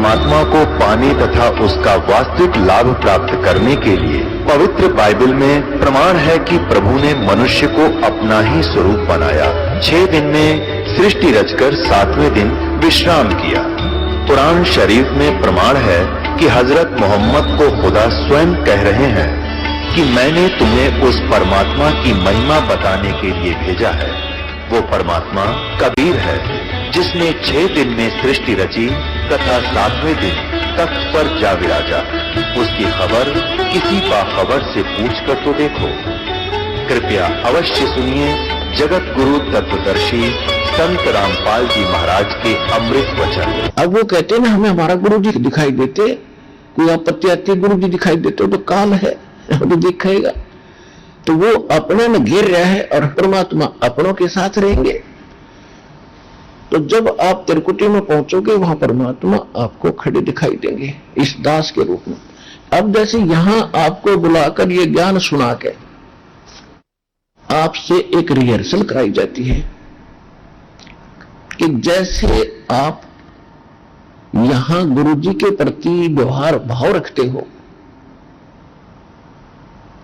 परमात्मा को पाने तथा उसका वास्तविक लाभ प्राप्त करने के लिए पवित्र बाइबल में प्रमाण है कि प्रभु ने मनुष्य को अपना ही स्वरूप बनाया। 6 दिन में सृष्टि रचकर 7वें दिन विश्राम किया। कुरान शरीफ में प्रमाण है कि हजरत मोहम्मद को खुदा स्वयं कह रहे हैं कि मैंने तुम्हें उस परमात्मा की महिमा बताने के लिए भेजा है। वो परमात्मा कबीर है जिसने 6 दिन में सृष्टि रची तथा 7वें दिन तख्त पर जा विराजा। उसकी खबर किसी बाखबर से पूछकर तो देखो। कृपया अवश्य सुनिए जगत गुरु तत्वदर्शी संत रामपाल जी महाराज के अमृत वचन। अब वो कहते हैं ना, हमें हमारा गुरु जी दिखाई देते, कोई आपत्ति आती है गुरु जी दिखाई देते तो काल है तो दिखाएगा। तो वो अपने में घिर रहा है और परमात्मा अपनों के साथ रहेंगे। तो जब आप त्रिकुटी में पहुंचोगे वहां परमात्मा आपको खड़े दिखाई देंगे इस दास के रूप में। अब जैसे यहां आपको बुलाकर ये ज्ञान सुना के आपसे एक रिहर्सल कराई जाती है कि जैसे आप यहां गुरुजी के प्रति व्यवहार भाव रखते हो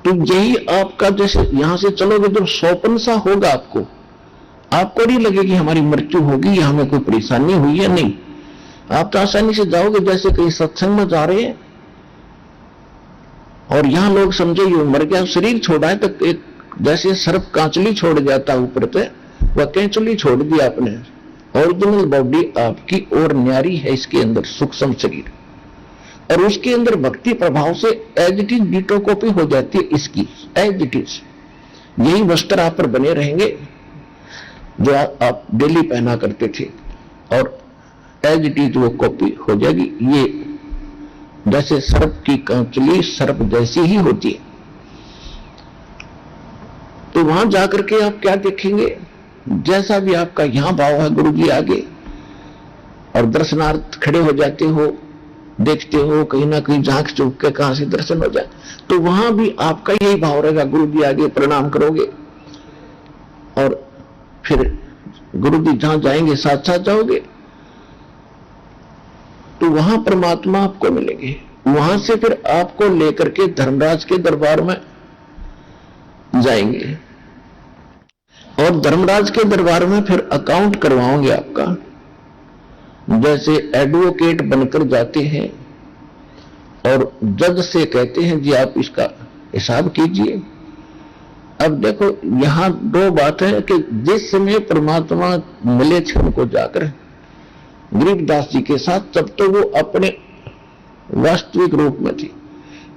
तो यही आपका, जैसे यहां से चलोगे जब सौपन सा होगा आपको नहीं लगेगी हमारी मृत्यु होगी या हमें कोई परेशानी हुई है, नहीं। आप तो आसानी से जाओगे जैसे कहीं सत्संग में जा रहे हैं और यहां लोग समझे ये मर गया, शरीर छोड़ा है तो एक जैसे सर्प कांचली छोड़ जाता ऊपर पे, वह कैंचली छोड़ दी आपने। ओरिजिनल बॉडी आपकी और न्यारी है, इसके अंदर सूक्ष्म शरीर, और उसके अंदर भक्ति प्रभाव से as it is ditto copy हो जाती है इसकी, एज इट इज। यही वस्त्र आप पर बने रहेंगे जो आप डेली पहना करते थे और एज इट इज वो कॉपी हो जाएगी। ये जैसे सर्प की कांचली सर्प जैसी ही होती है। तो वहां जाकर के आप क्या देखेंगे, जैसा भी आपका यहां भाव है गुरु जी आगे और दर्शनार्थ खड़े हो जाते हो, देखते हो कहीं ना कहीं झांक चूक के कहां से दर्शन हो जाए, तो वहां भी आपका यही भाव रहेगा। गुरु जी आगे प्रणाम करोगे और फिर गुरु जी जहां जाएंगे साथ साथ जाओगे तो वहां परमात्मा आपको मिलेंगे। वहां से फिर आपको लेकर के धर्मराज के दरबार में जाएंगे और धर्मराज के दरबार में फिर अकाउंट करवाओगे आपका। जैसे एडवोकेट बनकर जाते हैं और जज से कहते हैं जी आप इसका हिसाब कीजिए। अब देखो यहां 2 बात है कि जिस समय परमात्मा मिले थे उनको जाकर गरीबदास जी के साथ, तब तो वो अपने वास्तविक रूप में थे।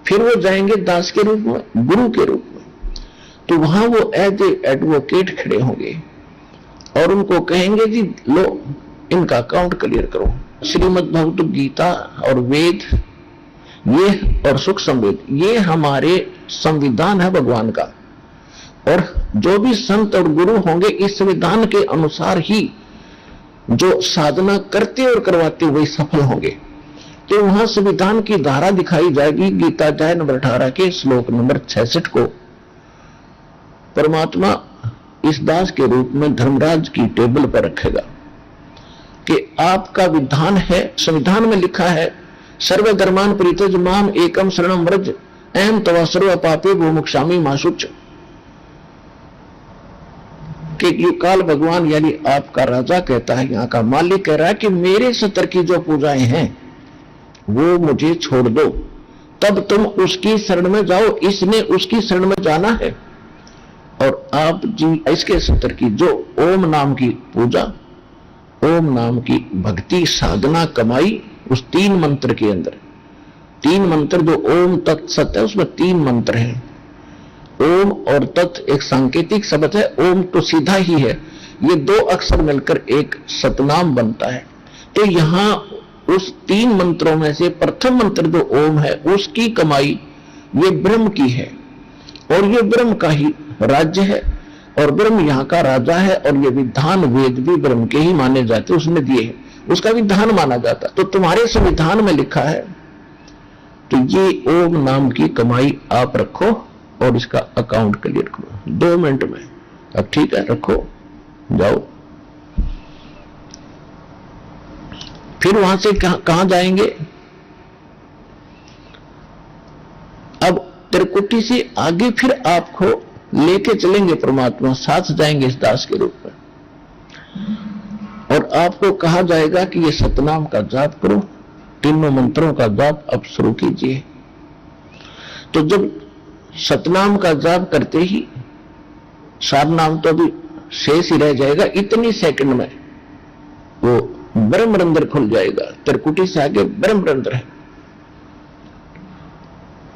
फिर वो जाएंगे दास के रूप में, गुरु के रूप में, तो वहां वो एज ए एडवोकेट खड़े होंगे और उनको कहेंगे जी लो इनका अकाउंट क्लियर करो। श्रीमद् भगवत गीता और वेद ये और सूक्ष्म वेद ये हमारे संविधान है भगवान का, और जो भी संत और गुरु होंगे इस संविधान के अनुसार ही जो साधना करते और करवाते हुए सफल होंगे। तो वहां संविधान की धारा दिखाई जाएगी। गीता अध्याय नंबर 18 के श्लोक नंबर 66 को परमात्मा इस दास के रूप में धर्मराज की टेबल पर रखेगा कि आपका विधान है, संविधान में लिखा है सर्वधर्मान परित्यज माम एकम शरणम व्रज अहम तव सर्व पापे वो मोक्षामि मा शुच। कि युगकाल भगवान यानी आपका राजा कहता है, यहां का मालिक कह रहा है कि मेरे सत्र की जो पूजाएं हैं वो मुझे छोड़ दो, तब तुम उसकी शरण में जाओ। इसने उसकी शरण में जाना है और आप जी इसके सत्र की जो ओम नाम की पूजा, ओम नाम की भक्ति साधना कमाई, उस 3 मंत्र के अंदर 3 मंत्र जो ओम तत् सत है उसमें 3 मंत्र हैं। ओम और तत् एक सांकेतिक शब्द है, ओम तो सीधा ही है, ये 2 अक्षर मिलकर एक सतनाम बनता है। तो यहां उस 3 मंत्रों में से प्रथम मंत्र जो ओम है उसकी कमाई ये ब्रह्म की है और ये ब्रह्म का ही राज्य है और ब्रह्म यहाँ का राजा है और ये विधान वेद भी ब्रह्म के ही माने जाते, उसने दिए हैं, उसका विधान माना जाता। तो तुम्हारे संविधान में लिखा है तो ये ओम नाम की कमाई आप रखो और इसका अकाउंट क्लियर करो 2 मिनट में। अब ठीक है, रखो, जाओ। फिर वहां से कहां जाएंगे? अब त्रिकुटी से आगे फिर आपको लेके चलेंगे परमात्मा, साथ जाएंगे इस दास के रूप में, और आपको कहा जाएगा कि ये सतनाम का जाप करो, तीनों मंत्रों का जाप अब शुरू कीजिए। तो जब सतनाम का जाप करते ही सार नाम तो अभी शेष ही रह जाएगा, इतनी सेकंड में वो ब्रह्मरंध्र खुल जाएगा। त्रिकुटी से आगे ब्रह्मरंध्र है,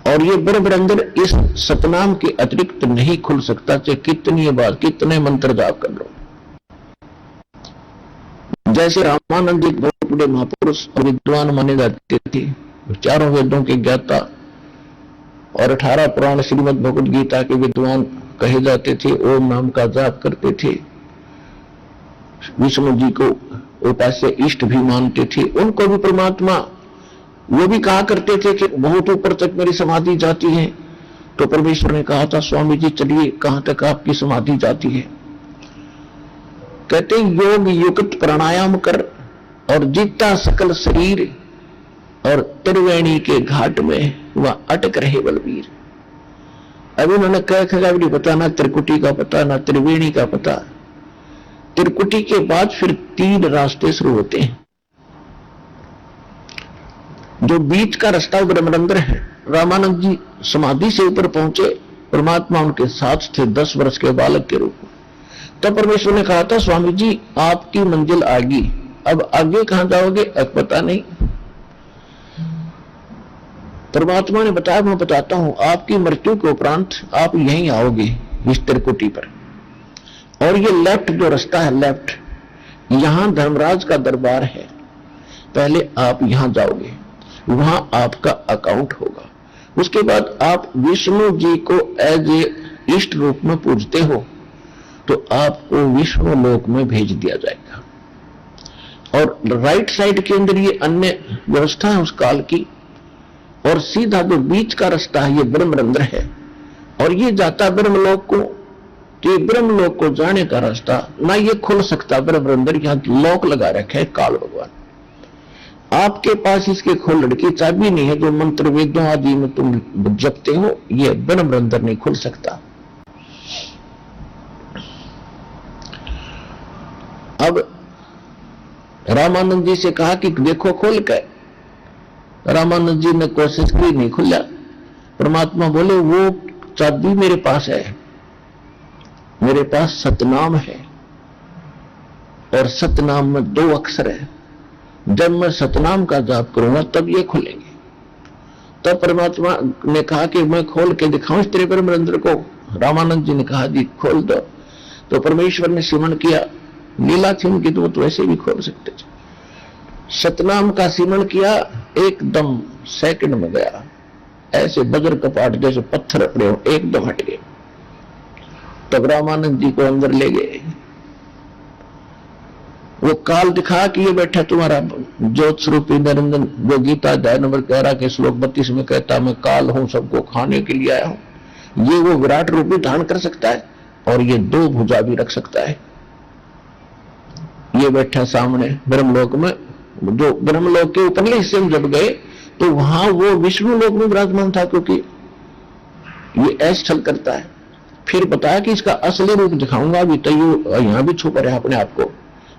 और ये ब्रह्मरंध्र इस सतनाम के अतिरिक्त नहीं खुल सकता, चाहे कितनी बार कितने मंत्र जाप कर लो। जैसे रामानंद जी बहुत बड़े महापुरुष और विद्वान माने जाते थे, चारों वेदों के ज्ञाता और 18 पुराण श्रीमद् भगवद गीता के विद्वान कहे जाते थे, ओम नाम का जाप करते थे, विष्णु जी को उपास्य इष्ट भी मानते थे। उनको भी परमात्मा वो भी कहा करते थे कि बहुत ऊपर तक मेरी समाधि जाती है। तो परमेश्वर ने कहा था, स्वामी जी चलिए कहां तक आपकी समाधि जाती है? कहते योग युक्त प्राणायाम कर और जीता सकल शरीर, और त्रिवेणी के घाट में वह अटक रहे बलवीर। अभी उन्होंने कहा भी नहीं पता, ना त्रिकुटी का पता, ना त्रिवेणी का पता। त्रिकुटी के बाद फिर 3 रास्ते शुरू होते हैं। जो बीच का रास्ता ब्रह्मरंध्र है। रामानंद जी समाधि से ऊपर पहुंचे, परमात्मा उनके साथ थे 10 वर्ष के बालक के रूप में। तब परमेश्वर ने कहा था, स्वामी जी आपकी मंजिल आ गई, अब आगे कहां जाओगे? अब पता नहीं। परमात्मा ने बताया, मैं बताता हूं, आपकी मृत्यु के उपरांत आप यहीं आओगे इस त्रिकुटी पर, और ये लेफ्ट जो रास्ता है, लेफ्ट, यहां धर्मराज का दरबार है। पहले आप यहां जाओगे, वहां आपका अकाउंट होगा। उसके बाद आप विष्णु जी को एज ए इष्ट रूप में पूजते हो, तो आपको विष्णु लोक में भेज दिया जाएगा। और राइट साइड के अंदर ये अन्य व्यवस्था है उस काल की, और सीधा जो बीच का रास्ता है ये ब्रह्मरंध्र है, और ये जाता ब्रह्मलोक को। तो ये ब्रह्मलोक को जाने का रास्ता ना ये खुल सकता ब्रह्मरंध्र, यहां लॉक लगा रखा है काल भगवान। आपके पास इसके खोलने की चाबी नहीं है, जो मंत्र वेदों आदि में तुम जपते हो, ये ब्रह्मरंध्र नहीं खुल सकता। अब रामानंद जी से कहा कि देखो खोल के। रामानंद जी ने कोशिश की, नहीं खुला। परमात्मा बोले, वो चाबी मेरे पास है, मेरे पास सतनाम है, और सतनाम में 2 अक्षर है। जब मैं सतनाम का जाप करूंगा तब ये खुलेंगे। तब परमात्मा ने कहा कि मैं खोल के दिखाऊं इस तेरे ब्रह्मरंध्र को। रामानंद जी ने कहा, जी खोल दो। तो परमेश्वर ने सिमरण किया, लीला थी उनकी, तो वो ऐसे भी खोल सकते थे। सतनाम का सिमरण किया, एकदम सेकंड में गया, ऐसे वज्र कपाट जैसे पत्थर पड़े हो, एकदम हट गए। तब रामानंद जी को अंदर ले गए। वो काल दिखा कि ये बैठा तुम्हारा ज्योत स्वरूपी निरंजन, जो गीता अध्याय नंबर 11 के श्लोक 32 में कहता, मैं काल हूं, सबको खाने के लिए आया हूं। ये वो विराट रूप भी धारण कर सकता है, और ये 2 भुजा भी रख सकता है। ये बैठा सामने ब्रह्मलोक में। जो ब्रह्मलोक के ऊपरले हिस्से में जब गए तो वहां वो विष्णु लोक में विराजमान था, क्योंकि ये ऐसा छल करता है। फिर बताया कि इसका असली रूप दिखाऊंगा, अभी तो यहां भी छुपा रहा अपने आप को।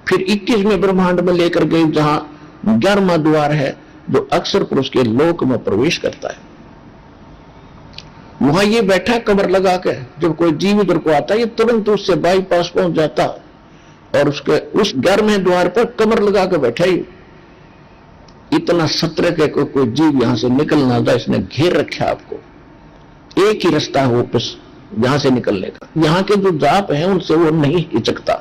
फिर 21वें ब्रह्मांड में लेकर गए, जहां 11वां द्वार है, जो अक्षर पुरुष के लोक में प्रवेश करता है। वहां ये बैठा कमर लगा के, जब कोई जीव इधर को आता है, ये तुरंत उससे बाईपास पहुंच जाता, और उसके उस 11वें द्वार पर कमर लगा के बैठा ही। इतना सतर्क है कि कोई जीव यहां से निकल ना जाए, इसने घेर रखा आपको। एक ही रास्ता है वापस यहां से निकलने का। यहां के जो जाप हैं उनसे वो नहीं हिचकता।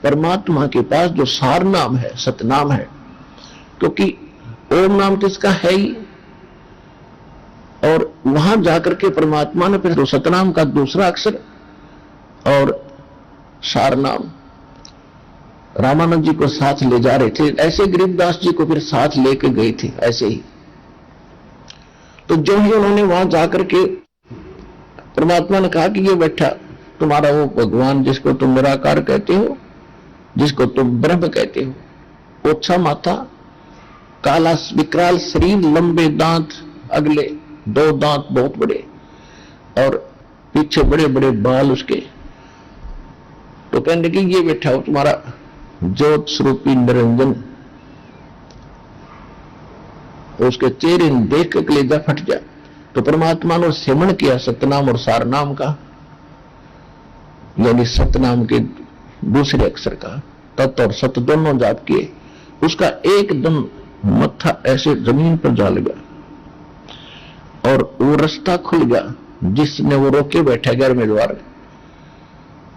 परमात्मा के पास जो सार नाम है, सतनाम है, क्योंकि ओम नाम तो इसका है ही, और वहां जाकर के परमात्मा ने फिर सतनाम का दूसरा अक्षर और सार नाम रामानंद जी को साथ ले जा रहे थे। ऐसे गरीबदास जी को फिर साथ लेके गए थे ऐसे ही। तो जो ही उन्होंने वहां जाकर के परमात्मा ने कहा कि ये बैठा तुम्हारा वो भगवान, जिसको तुम निराकार कहते हो, जिसको तुम ब्रह्म कहते हो, ओछा माथा काला विकराल शरीर, लंबे दांत, अगले 2 दांत बहुत बड़े और पीछे बड़े बड़े बाल उसके। तो कहने लगी ये बैठा हो तुम्हारा ज्योत स्वरूपी निरंजन। उसके चेहरे देख के कलेजा फट जाए। तो परमात्मा ने सेवन किया सतनाम और सारनाम का, यानी सतनाम के दूसरे अक्षर का, तत् और सत दोनों जाप किए। उसका एकदम मत्था ऐसे जमीन पर जा लगा और वो रास्ता खुल गया जिसने वो रोके बैठा घर में द्वार।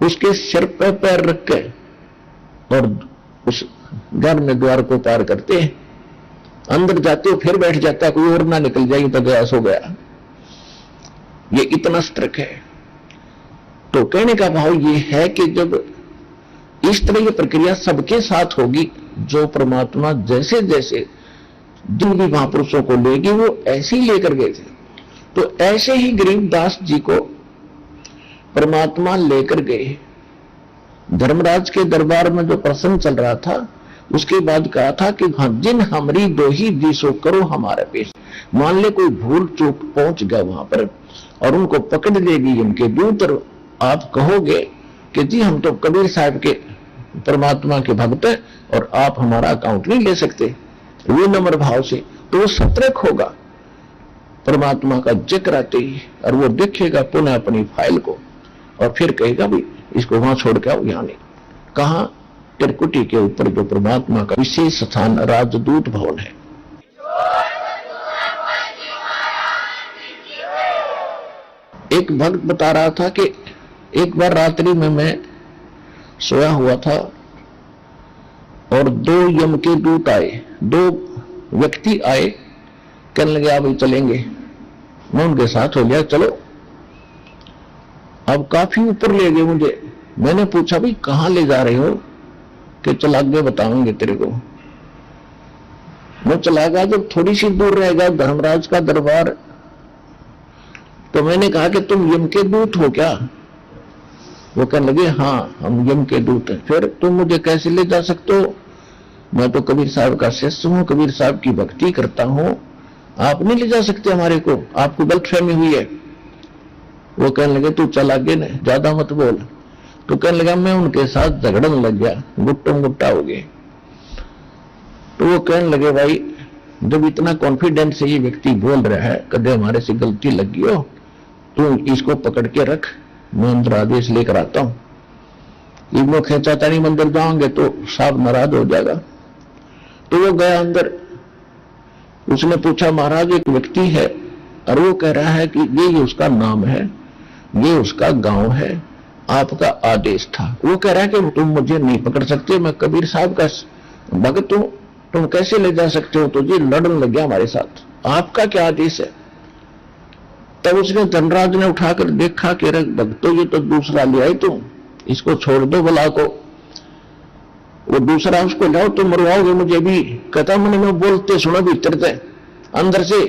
उसके सिर पे पैर रख के और उस घर में द्वार को पार करते अंदर जाते हो, फिर बैठ जाता, कोई और ना निकल जाए तो गया सो गया। ये इतना स्ट्रिक्ट है। तो कहने का भाव ये है कि जब इस तरह की प्रक्रिया सबके साथ होगी, जो परमात्मा जैसे जैसे जिन भी महापुरुषों को लेगी वो ऐसे ही लेकर गए थे, तो ऐसे ही गरीबदास जी को परमात्मा लेकर गए। धर्मराज के दरबार में जो प्रसंग चल रहा था उसके बाद कहा था कि हाँ, जिन हमरी दो ही दिसो करो हमारे पेश। मान ले कोई भूल चूक पहुंच गया वहां पर और उनको पकड़ लेगी उनके दूत, और आप कहोगे कि जी हम तो कबीर साहब के परमात्मा के भक्त हैं और आप हमारा अकाउंट नहीं ले सकते, विनम्र भाव से, तो वो सतर्क होगा परमात्मा का जिक्र आते ही, और वो देखेगा पुनः अपनी फाइल को और फिर कहेगा भी इसको वहां छोड़ के आओ, यहां नहीं। कहां? त्रिकुटी के ऊपर जो परमात्मा का विशेष स्थान राजदूत भवन है। एक भक्त बता रहा था कि एक बार रात्रि में मैं सोया हुआ था और 2 यम के दूत आए, 2 व्यक्ति आए, कहने लगे आप चलेंगे। मैं उनके साथ हो गया, चलो। अब काफी ऊपर ले गए मुझे। मैंने पूछा भाई कहां ले जा रहे हो? कि चला आगे बताऊंगे तेरे को। मैं चला गया, जब थोड़ी सी दूर रहेगा धर्मराज का दरबार, तो मैंने कहा कि तुम यम के दूत हो क्या? वो कहने लगे हाँ हम यम के दूत हैं। फिर तुम मुझे कैसे ले जा सकते हो? मैं तो कबीर साहब का शिष्य हूं, कबीर साहब की भक्ति करता हूं, आप नहीं ले जा सकते हमारे को, आपको गलतफहमी हुई है। वो कहने लगे तू चल आगे न, ज्यादा मत बोल। तो कहने लगा मैं उनके साथ झगड़ने लग गया, गुट्टम गुट्टा हो गए। तो वो कहने लगे भाई जब इतना कॉन्फिडेंस से ये व्यक्ति बोल रहा है, कदे हमारे से गलती लगी हो, तू इसको पकड़ के रख, मैं अंदर आदेश लेकर आता हूं। इब्नो खेचातानी मंदिर जाओगे तो साहब नाराज हो जाएगा। तो वो गया अंदर, उसने पूछा महाराज एक व्यक्ति है और वो कह रहा है कि ये उसका नाम है, ये उसका गांव है, आपका आदेश था। वो कह रहा है कि तुम मुझे नहीं पकड़ सकते, मैं कबीर साहब का भक्त हूं, तुम कैसे ले जा सकते हो? तो जी लड़ने लग गया हमारे साथ, आपका क्या आदेश है? तब उसने धनराज ने उठाकर देखा कि भक्तों ये तो दूसरा ले आई, तुम इसको छोड़ दो भला को, वो दूसरा उसको लाओ, तुम मरवाओगे मुझे भी। कहता मैंने मैं बोलते सुना भीतर से अंदर से,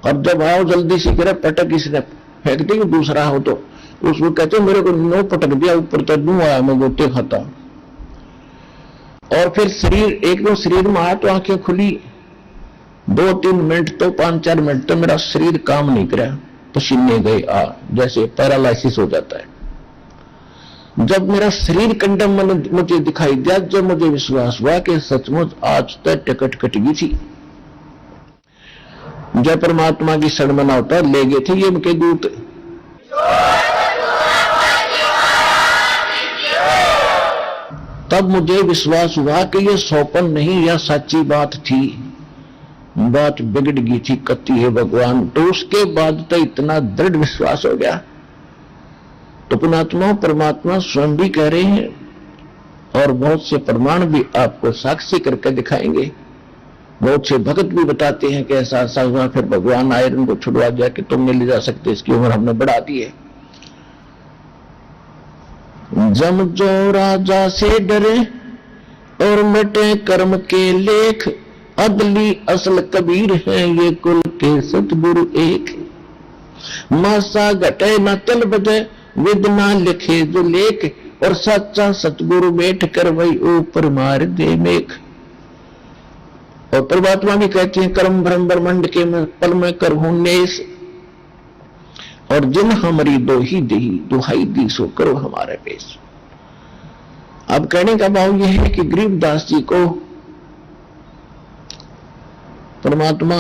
और जब आओ जल्दी से कह पटक इसने फेंक दी दूसरा हो तो उसको कहते मेरे को नो पटक दिया, ऊपर तक नू आया, मैं गोते खाता। और फिर शरीर एकदम शरीर में आया तो आंखें खुली, 2-3 मिनट तो 5-4 मिनट तो मेरा शरीर काम नहीं करा, पसीने गए आ, जैसे पैरालाइसिस हो जाता है। जब मेरा शरीर कंडम मुझे दिखाई दिया, जब मुझे विश्वास हुआ कि सचमुच आज तक टिकट कट गई थी। जब परमात्मा की शरण में ना होता ले गए थे ये उनके दूत। तब मुझे विश्वास हुआ कि ये सौपन नहीं, यह सच्ची बात थी, बात बिगड़ गई थी, कति है भगवान। तो उसके बाद तो इतना दृढ़ विश्वास हो गया। तो पुणात्मा परमात्मा स्वयं भी कह रहे हैं और बहुत से प्रमाण भी आपको साक्षी करके दिखाएंगे। बहुत से भगत भी बताते हैं कि ऐसा ऐसा हुआ, फिर भगवान आए उनको छुड़वा दिया कि तुम नहीं ले जा सकते, इसकी उम्र हमने बढ़ा दी है। जम जो राजा से डरे और मिटे कर्म के लेख, अदली असल कबीर है ये कुल के सतगुरु एक। मासा घटे न तल बजे विद ना लिखे जो लेख, और सच्चा सतगुरु बैठ कर वही ऊपर मार दे मेघ। और परमात्मा भी कहते हैं कर्म भ्रम ब्रह्मंड के में पल में कर हूं नेस, और जिन हमारी दो ही देही दुहाई दी सो करो हमारे पेश। अब कहने का भाव यह है कि गरीबदास जी को परमात्मा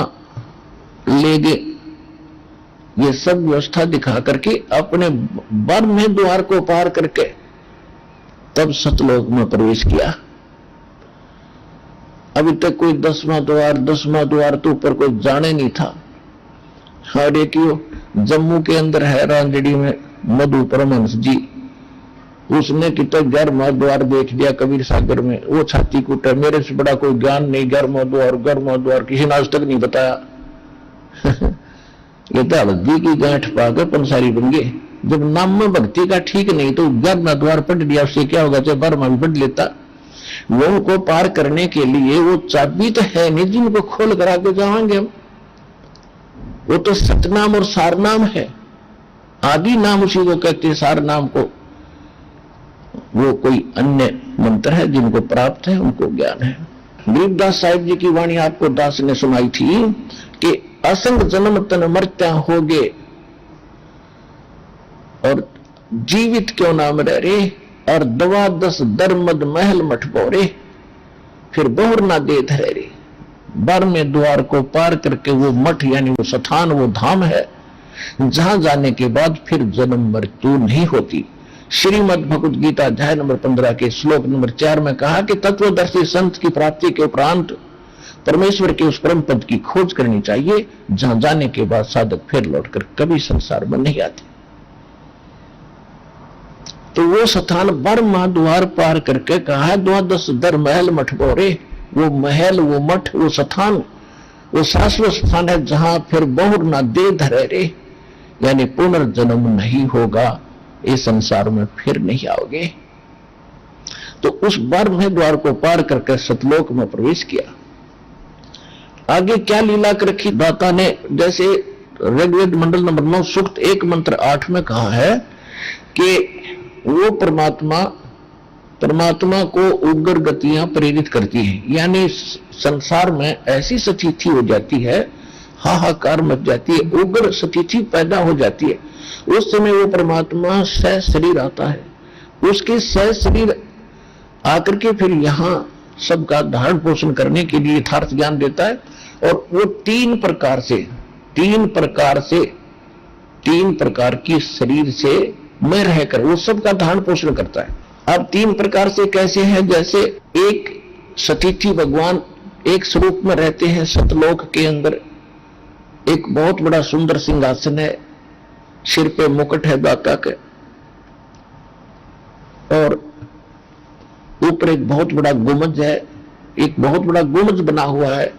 ले गए, ये सब व्यवस्था दिखा करके अपने बर में द्वार को पार करके तब सतलोक में प्रवेश किया। अभी तक कोई 10वां द्वार तो ऊपर कोई जाने नहीं था। और एक जम्मू के अंदर है रांजड़ी में मधु परमहंस जी, उसने कितना 11वां द्वार देख लिया कबीर सागर में, वो छाती कूटा, मेरे से बड़ा कोई ज्ञान नहीं, 11वां द्वार किसी ने आज तक नहीं बताया। ये तो हल्दी की गांठ पाकर पंसारी बन गए। जब नाम में भक्ति का ठीक नहीं तो 11वां द्वार पढ़ लिया, उससे क्या होगा, चाहे 12वां भी पढ़ लेता। वो को पार करने के लिए वो चाबी तो है नहीं जिनको खोल कर आगे जाएंगे हम, वो तो सतनाम और सारनाम है, आदि नाम उसी को कहते हैं, सार नाम को वो कोई अन्य मंत्र है जिनको प्राप्त है उनको ज्ञान है। गरीबदास साहिब जी की वाणी आपको दास ने सुनाई थी कि असंग जन्म तन मरत्या होगे और जीवित क्यों नाम रह रे, और दवा 10 दरमद महल मठ बोरे, फिर बोहर ना दे धरे रे। 12वें द्वार को पार करके वो मठ यानी वो स्थान वो धाम है जहां जाने के बाद फिर जन्म मृत्यु नहीं होती। श्रीमद् भगवद गीता अध्याय नंबर 15 के श्लोक नंबर 4 में कहा कि तत्वदर्शी संत की प्राप्ति के उपरांत परमेश्वर के उस परम पद की खोज करनी चाहिए जहां जाने के बाद साधक फिर लौटकर कभी संसार में नहीं आते। तो वो स्थान 12वां द्वार पार करके कहा 10 दर महल मठ बोरे, वो महल वो मठ वो स्थान वो शाश्वत स्थान है जहां फिर बहुर ना दे धरे रे, यानी पुनर्जन्म नहीं होगा, इस संसार में फिर नहीं आओगे। तो उस 12वें द्वार को पार करके सतलोक में प्रवेश किया। आगे क्या लीला कर रखी दाता ने, जैसे ऋग्वेद मंडल नंबर 9 सूक्त 1 मंत्र 8 में कहा है कि वो परमात्मा को उग्र गतियां प्रेरित करती है, यानी संसार में ऐसी स्थिति हो जाती है, हाहाकार मच जाती है, उग्र स्थिति पैदा हो जाती है। उस समय वो परमात्मा सह शरीर आता है, उसके सह शरीर आकर के फिर यहां सबका धारण पोषण करने के लिए यथार्थ ज्ञान देता है। और वो तीन प्रकार की शरीर से में रहकर वो सबका धारण पोषण करता है। अब 3 प्रकार से कैसे है, जैसे एक सतिथि भगवान एक स्वरूप में रहते हैं सतलोक के अंदर, एक बहुत बड़ा सुंदर सिंहासन है, सिर पे मुकुट है दाता के, और ऊपर एक बहुत बड़ा गुंबज है, एक बहुत बड़ा गुंबज बना हुआ है,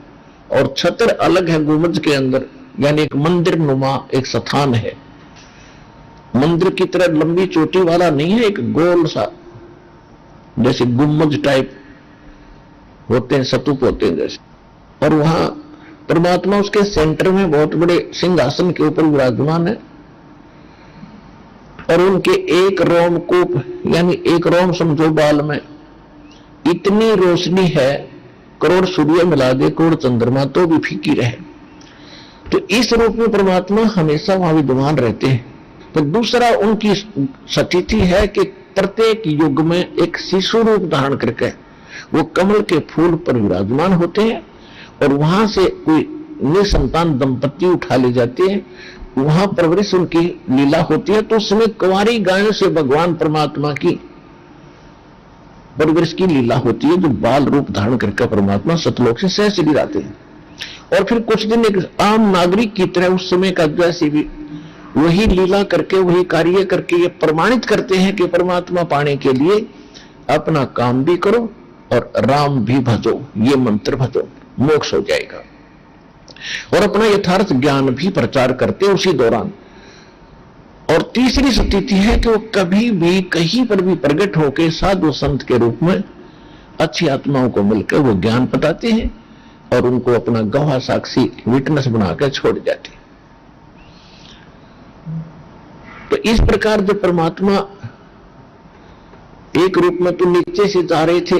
और छतर अलग है गुंबज के अंदर, यानी एक मंदिर नुमा एक स्थान है। मंदिर की तरह लंबी चोटी वाला नहीं है, एक गोल सा जैसे गुंबज टाइप होते हैं, स्तूप होते हैं जैसे, और वहां परमात्मा उसके सेंटर में बहुत बड़े सिंहासन के ऊपर विराजमान है, और उनके एक रोमकूप यानी एक रोम समझो बाल में इतनी रोशनी है, करोड़ सूर्य मिला दे करोड़ चंद्रमा तो भी फीकी रहे। तो इस रूप में परमात्मा हमेशा वहां विद्यमान रहते हैं। तो दूसरा उनकी स्थिति है कि प्रत्येक युग में एक शिशु रूप धारण करके वो कमल के फूल पर विराजमान होते हैं, और वहां से कोई निसंतान दंपति उठा ले जाते हैं, वहां परवरिश उनकी लीला होती है। तो उसमें कुंवारी गायों से भगवान परमात्मा की परवरिश की लीला होती है, जो बाल रूप धारण करके परमात्मा सतलोक से सह शरीर आते हैं। और फिर कुछ दिन एक आम नागरिक की तरह उस समय का जैसे भी वही लीला करके वही कार्य करके ये प्रमाणित करते हैं कि परमात्मा पाने के लिए अपना काम भी करो और राम भी भजो, ये मंत्र भजो, मोक्ष हो जाएगा। और अपना यथार्थ ज्ञान भी प्रचार करते उसी दौरान। और तीसरी स्थिति है कि वो कभी भी कहीं पर भी प्रकट होकर साधु संत के रूप में अच्छी आत्माओं को मिलकर वो ज्ञान बताते हैं और उनको अपना गवाह साक्षी विटनेस बनाकर छोड़ जाते हैं। तो इस प्रकार जब परमात्मा एक रूप में तो नीचे से जा रहे थे,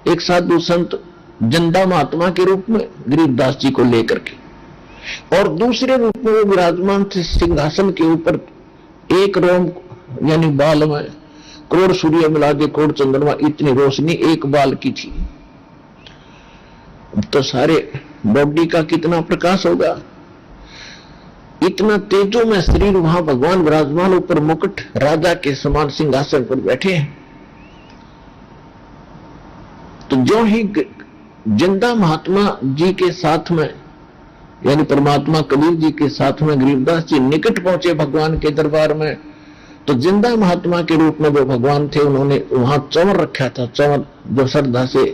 एक साधु संत जिंदा महात्मा के रूप में गरीबदास जी को लेकर के, और दूसरे रूप में वो विराजमान थे सिंहासन के ऊपर। एक रोम यानी बाल में करोड़ सूर्य मिला के करोड़ चंद्रमा इतनी रोशनी एक बाल की थी, तो सारे बॉडी का कितना प्रकाश होगा। इतना तेजो में शरीर वहां भगवान विराजमान, ऊपर मुकुट राजा के समान सिंहासन पर बैठे हैं। तो जो ही जिंदा महात्मा जी के साथ में यानी परमात्मा कबीर जी के साथ में गरीबदास जी निकट पहुंचे भगवान के दरबार में, तो जिंदा महात्मा के रूप में जो भगवान थे उन्होंने वहां चंवर रखा था। चंवर जो श्रद्धा से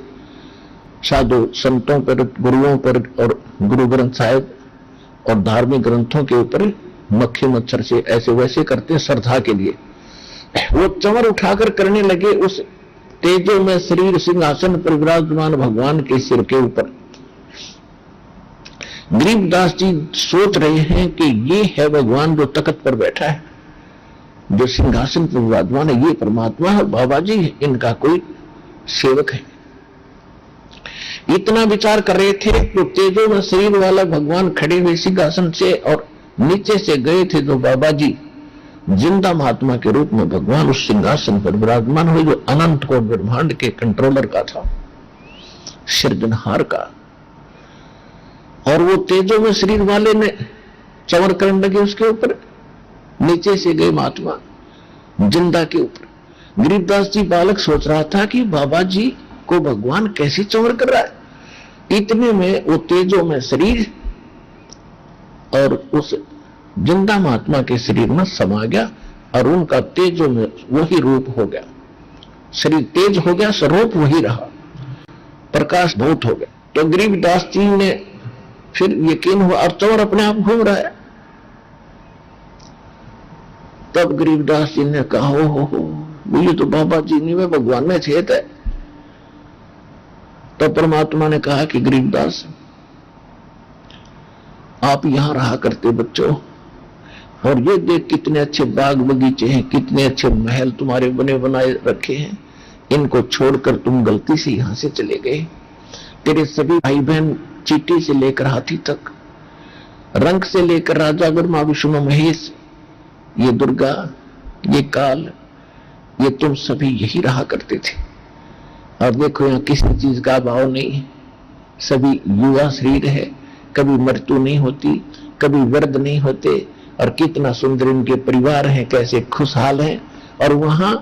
साधु संतों पर, गुरुओं पर और गुरु ग्रंथ साहिब और धार्मिक ग्रंथों के ऊपर मक्खी मच्छर से ऐसे वैसे करते श्रद्धा के लिए, वो चंवर उठाकर करने लगे उस तेजो में शरीर सिंहासन पर विराजमान भगवान के सिर के ऊपर। गरीबदास जी सोच रहे हैं कि ये है भगवान जो तख्त पर बैठा है, जो सिंहासन पर विराजमान है, ये परमात्मा है, बाबा जी इनका कोई सेवक है। इतना विचार कर रहे थे तो तेजो में शरीर वाला भगवान खड़े हुए सिंहासन से और नीचे से गए थे जो बाबा जी जिंदा महात्मा के रूप में भगवान उस सिंहासन पर विराजमान हुए, जो अनंत को ब्रह्मांड के कंट्रोलर का था, सृजनहार का। और वो तेजो में शरीर वाले ने चंवर करने लगे उसके ऊपर, नीचे से गए महात्मा जिंदा के ऊपर। गरीबदास जी बालक सोच रहा था कि बाबा जी को भगवान कैसे चंवर कर रहा है। इतने में वो तेजो में शरीर और उस जिंदा महात्मा के शरीर में समा गया और उनका तेजो में वही रूप हो गया। शरीर तेज हो गया, स्वरूप वही रहा, प्रकाश बहुत हो गया। तो गरीबदास जी ने फिर यकीन हुआ और चंवर अपने आप घूम रहा है। तब गरीबदास जी ने कहा, हो ये तो बाबा जी नहीं, मैं भगवान में छेद है। तो परमात्मा ने कहा कि गरीबदास आप यहां रहा करते बच्चों, और ये देख कितने अच्छे बाग बगीचे हैं, कितने अच्छे महल तुम्हारे बने बनाए रखे हैं, इनको छोड़कर तुम गलती से यहां से चले गए। तेरे सभी भाई बहन चीटी से लेकर हाथी तक, रंग से लेकर राजा ब्रह्मा विष्णु महेश, ये दुर्गा, ये काल, ये तुम सभी यही रहा करते थे। और देखो यहाँ किसी चीज का अभाव नहीं है, सभी युवा शरीर है, कभी मृत्यु नहीं होती, कभी वृद्ध नहीं होते, और कितना सुंदर इनके परिवार हैं, कैसे खुशहाल हैं। और वहां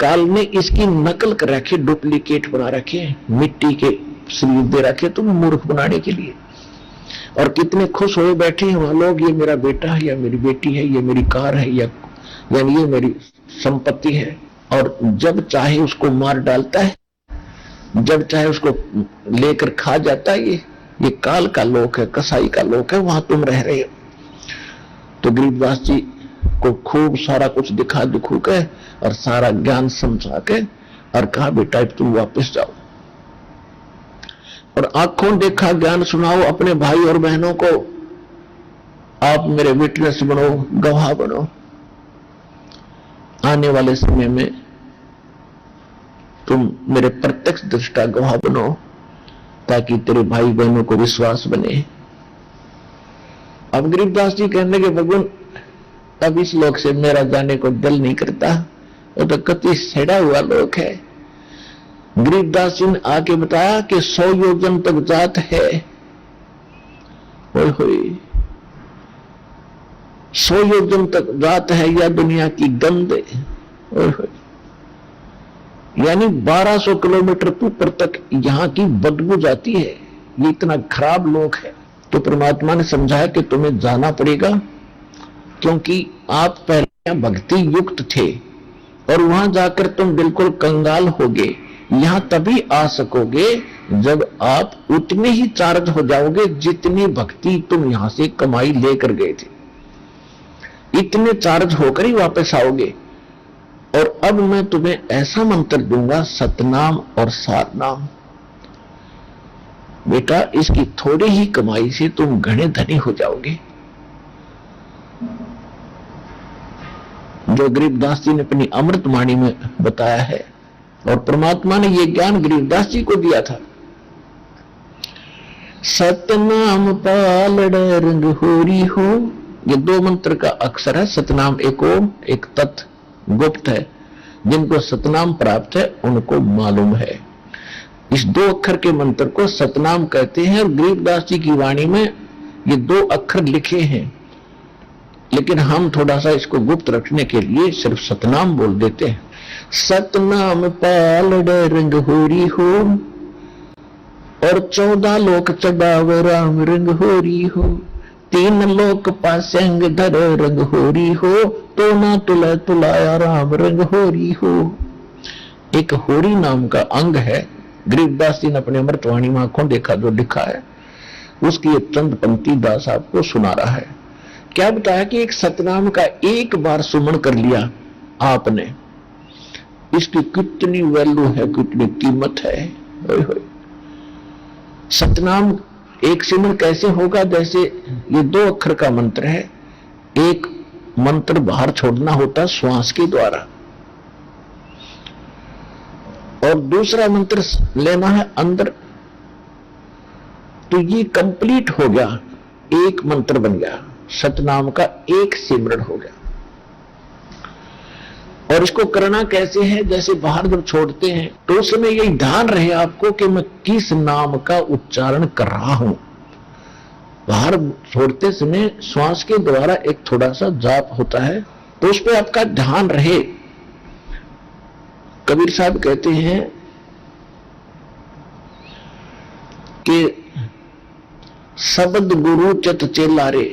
काल ने इसकी नकल कर रखे, डुप्लीकेट बना रखे, मिट्टी के शरीर दे रखे तुम्हें मूर्ख बनाने के लिए। और कितने खुश हुए बैठे हैं वहां लोग, ये मेरा बेटा है या मेरी बेटी है, ये मेरी कार है या यानी ये मेरी संपत्ति है। और जब चाहे उसको मार डालता है, जब चाहे उसको लेकर खा जाता है। ये काल का लोक है, कसाई का लोक है, वहां तुम रह रहे हो। तो गरीबदास जी को खूब सारा कुछ दिखा दिखू के और सारा ज्ञान समझा के और कहा, बेटा अब तुम वापस जाओ और आंखों देखा ज्ञान सुनाओ अपने भाई और बहनों को। आप मेरे विटनेस बनो, गवाह बनो। आने वाले समय में तुम मेरे प्रत्यक्ष दृष्टा गवाह बनो, ताकि तेरे भाई बहनों को विश्वास बने। अब गरीबदास जी कहने लगे, भगवान अब इस लोक से मेरा जाने को दिल नहीं करता, वो तो कति सेड़ा हुआ लोक है। गरीबदास जी ने आके बताया कि 100 योजन तक जात है। 100 योजन तक जात है या दुनिया की गंध, यानी 1200 किलोमीटर ऊपर तक यहाँ की बदबू जाती है। ये इतना खराब लोक है। तो परमात्मा ने समझाया कि तुम्हें जाना पड़ेगा, क्योंकि आप पहले भक्ति युक्त थे और वहां जाकर तुम बिल्कुल कंगाल होगे। यहां तभी आ सकोगे जब आप उतने ही चार्ज हो जाओगे जितनी भक्ति तुम यहां से कमाई लेकर गए थे। इतने चार्ज होकर ही वापस आओगे। और अब मैं तुम्हें ऐसा मंत्र दूंगा, सतनाम और सारनाम। बेटा इसकी थोड़ी ही कमाई से तुम घने धनी हो जाओगे। जो गरीबदास जी ने अपनी अमृतवाणी में बताया है, और परमात्मा ने यह ज्ञान गरीबदास जी को दिया था। सतनाम पालड़ रंग होरी हो। ये दो मंत्र का अक्षर है। सतनाम एक ओम एक तत् गुप्त है। जिनको सतनाम प्राप्त है उनको मालूम है। इस दो अक्षर के मंत्र को सतनाम कहते हैं और गरीबदास जी की वाणी में ये दो अक्षर लिखे हैं, लेकिन हम थोड़ा सा इसको गुप्त रखने के लिए सिर्फ सतनाम बोल देते हैं। सतनाम पालड़ रंग होरी हो और 14 लोक चढ़ाव राम रंग होरी हो। 3 लोक पासेंग धर रंग होरी हो। तो ना तुला तुलाया राम रंग होरी हो। एक होरी नाम का अंग है। गरीबदास जी ने अपने अमृतवाणी में आंखों देखा जो लिखा है, उसकी एक चंद पंक्ति दास आपको सुना रहा है। क्या बताया कि एक सतनाम का एक बार सुमन कर लिया आपने, इसकी कितनी वैल्यू है, कितनी कीमत है। सतनाम एक सिमरन कैसे होगा? जैसे ये 2 अक्षर का मंत्र है, एक मंत्र बाहर छोड़ना होता श्वास के द्वारा और दूसरा मंत्र लेना है अंदर, तो ये कंप्लीट हो गया, एक मंत्र बन गया, सतनाम का एक सिमरन हो गया। और इसको करना कैसे है? जैसे बाहर जब छोड़ते हैं तो उस समय यही ध्यान रहे आपको कि मैं किस नाम का उच्चारण कर रहा हूं। बाहर छोड़ते समय श्वास के द्वारा एक थोड़ा सा जाप होता है, तो उस पर आपका ध्यान रहे। कबीर साहब कहते हैं कि शब्द गुरु चित चेला रे।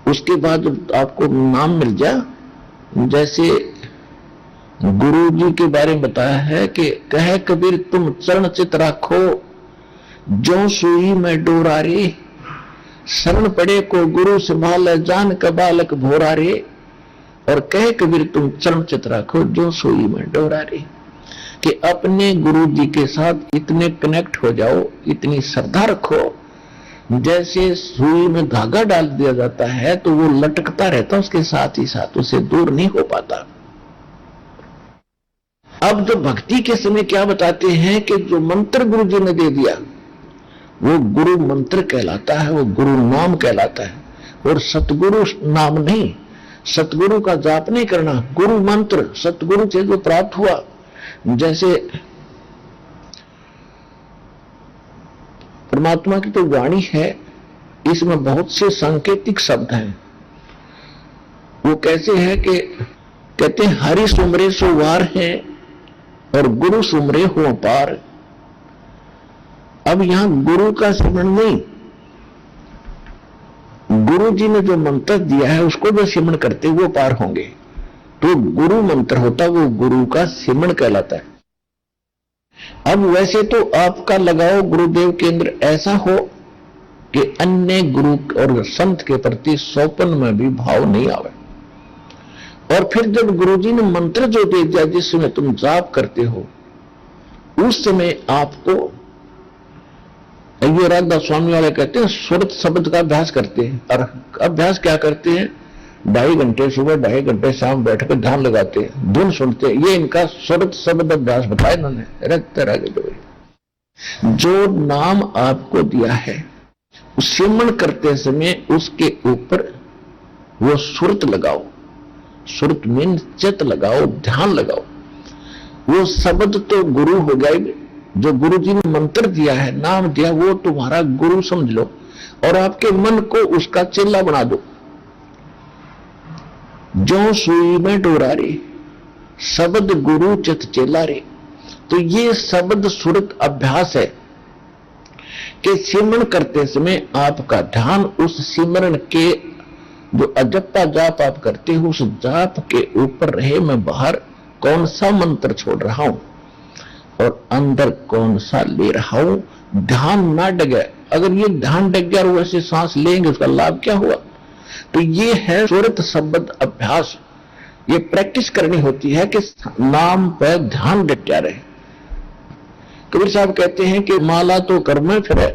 उसके बाद आपको नाम मिल जाए, जैसे गुरु जी के बारे में बताया है कि कहे कबीर तुम चरण चित राखो जो सुई में डोरा रे। शरण पड़े को गुरु संभाल जान का बालक भोरा रे। और कहे कबीर तुम चरण चित राखो जो सुई में डोरा रे, कि अपने गुरु जी के साथ इतने कनेक्ट हो जाओ, इतनी श्रद्धा रखो, जैसे सुई में धागा डाल दिया जाता है तो वो लटकता रहता, उसके साथ ही साथ उससे दूर नहीं हो पाता। अब जो भक्ति के समय क्या बताते हैं कि जो मंत्र गुरु जी ने दे दिया वो गुरु मंत्र कहलाता है, वो गुरु नाम कहलाता है। और सतगुरु नाम नहीं, सतगुरु का जाप नहीं करना, गुरु मंत्र सतगुरु से जो प्राप्त हुआ। जैसे परमात्मा की तो वाणी है, इसमें बहुत से सांकेतिक शब्द हैं। वो कैसे है कि कहते हैं हरि सुमरे सो वार है और गुरु सुमरे हो पार। अब यहां गुरु का सिमरन नहीं, गुरु जी ने जो मंत्र दिया है उसको जो सिमरन करते वो पार होंगे। तो गुरु मंत्र होता वो गुरु का सिमरन कहलाता है। अब वैसे तो आपका लगाओ गुरुदेव केंद्र ऐसा हो कि अन्य गुरु और संत के प्रति सौपन में भी भाव नहीं आवे। और फिर जब गुरुजी ने मंत्र जो दे दिया जिसमें तुम जाप करते हो, उस समय आपको ये राधा स्वामी वाले कहते हैं सुरत शब्द का अभ्यास करते हैं। और अभ्यास क्या करते हैं? 2.5 घंटे सुबह 2.5 घंटे शाम बैठकर ध्यान लगाते हैं, धुन सुनते हैं। ये इनका सुरत शब्द अभ्यास बताया इन्होंने। जो नाम आपको दिया है सिमरन करते समय उसके ऊपर वो सुरत लगाओ। सुरत मीन चित लगाओ, ध्यान लगाओ। वो शब्द तो गुरु हो गए, जो गुरु जी ने मंत्र दिया है, नाम दिया, वो तुम्हारा गुरु समझ लो और आपके मन को उसका चेला बना दो। जो सुई में डोरा रे शब्द गुरु चित चेला रे। तो ये शब्द सुरत अभ्यास है कि सिमरन करते समय आपका ध्यान उस सिमरन के जो अजप्पा जाप आप करते हो उस जाप के ऊपर रहे। मैं बाहर कौन सा मंत्र छोड़ रहा हूं और अंदर कौन सा ले रहा हूं, ध्यान ना डगे। अगर ये ध्यान डग गया और वैसे सांस लेंगे उसका लाभ क्या हुआ? तो ये है सुरत शब्द अभ्यास। ये प्रैक्टिस करनी होती है कि नाम पर ध्यान डटा रहे। कबीर साहब कहते हैं कि माला तो कर में फिरे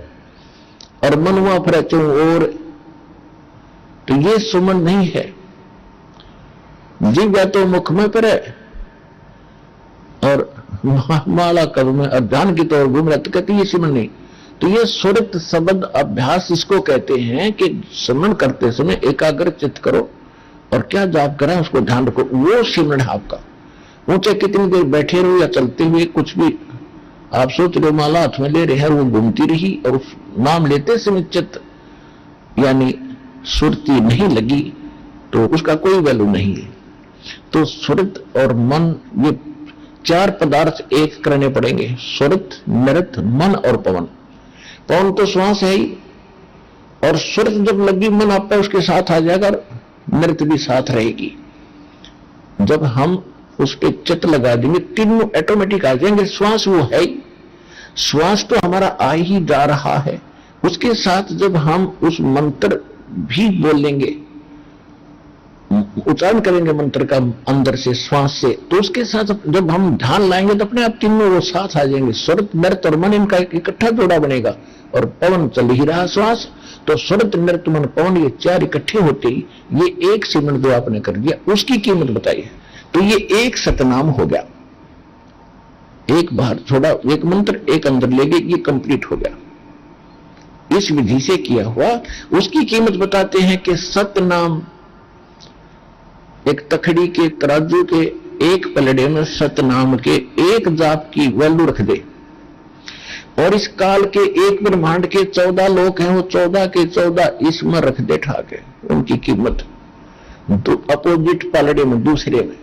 और मनवा फिरे चो और। तो ये सुमन नहीं है। जीव या तो मुख में फिरे और माला कर में ध्यान की तौर घूम रहा, तो कहते ये सुमन नहीं। तो ये सुरत शब्द अभ्यास इसको कहते हैं कि सिमरन करते समय एकाग्र चित्त करो और क्या जाप करें उसको ध्यान रखो, वो सिमरन है आपका। ऊंचे कितनी देर बैठे रहो या चलते हुए कुछ भी आप सोच रहे हो, माला हाथ में ले रहे हैं, वो घूमती रही और उस नाम लेते समय चित्त यानी सुरती नहीं लगी तो उसका कोई वैल्यू नहीं है। तो सुरत और मन ये चार पदार्थ एक करने पड़ेंगे, सुरत, नृत, मन और पवन। पवन तो श्वास है ही, और सुरत जब लगी मन आपका उसके साथ आ जाएगा, नृत भी साथ रहेगी। जब हम उस पर चित्त लगा देंगे तीनों ऑटोमेटिक आ जाएंगे। श्वास वो है ही, श्वास तो हमारा आ ही जा रहा है, उसके साथ जब हम उस मंत्र भी बोलेंगे, उच्चारण करेंगे मंत्र का अंदर से श्वास से, तो उसके साथ जब हम ध्यान लाएंगे तो अपने आप तीनों वो साथ आ जाएंगे। सुरत, नृत और मन इनका इकट्ठा जोड़ा बनेगा, और पवन चल ही रहा श्वास, तो सुरत, नृत, मन, पवन ये चार इकट्ठे होते ही ये एक सिमरन जो आपने कर दिया उसकी कीमत बताइए। तो ये एक सतनाम हो गया, एक बाहर छोड़ा, एक मंत्र एक अंदर ले गए, ये कंप्लीट हो गया। इस विधि से किया हुआ उसकी कीमत बताते हैं कि सतनाम एक तखड़ी के तराजू के एक पलड़े में सतनाम के एक जाप की वैल्यू रख दे, और इस काल के एक ब्रह्मांड के 14 लोक हैं, वो 14 के 14 इसमें रख दे ठाके उनकी कीमत अपोजिट पलड़े में दूसरे में।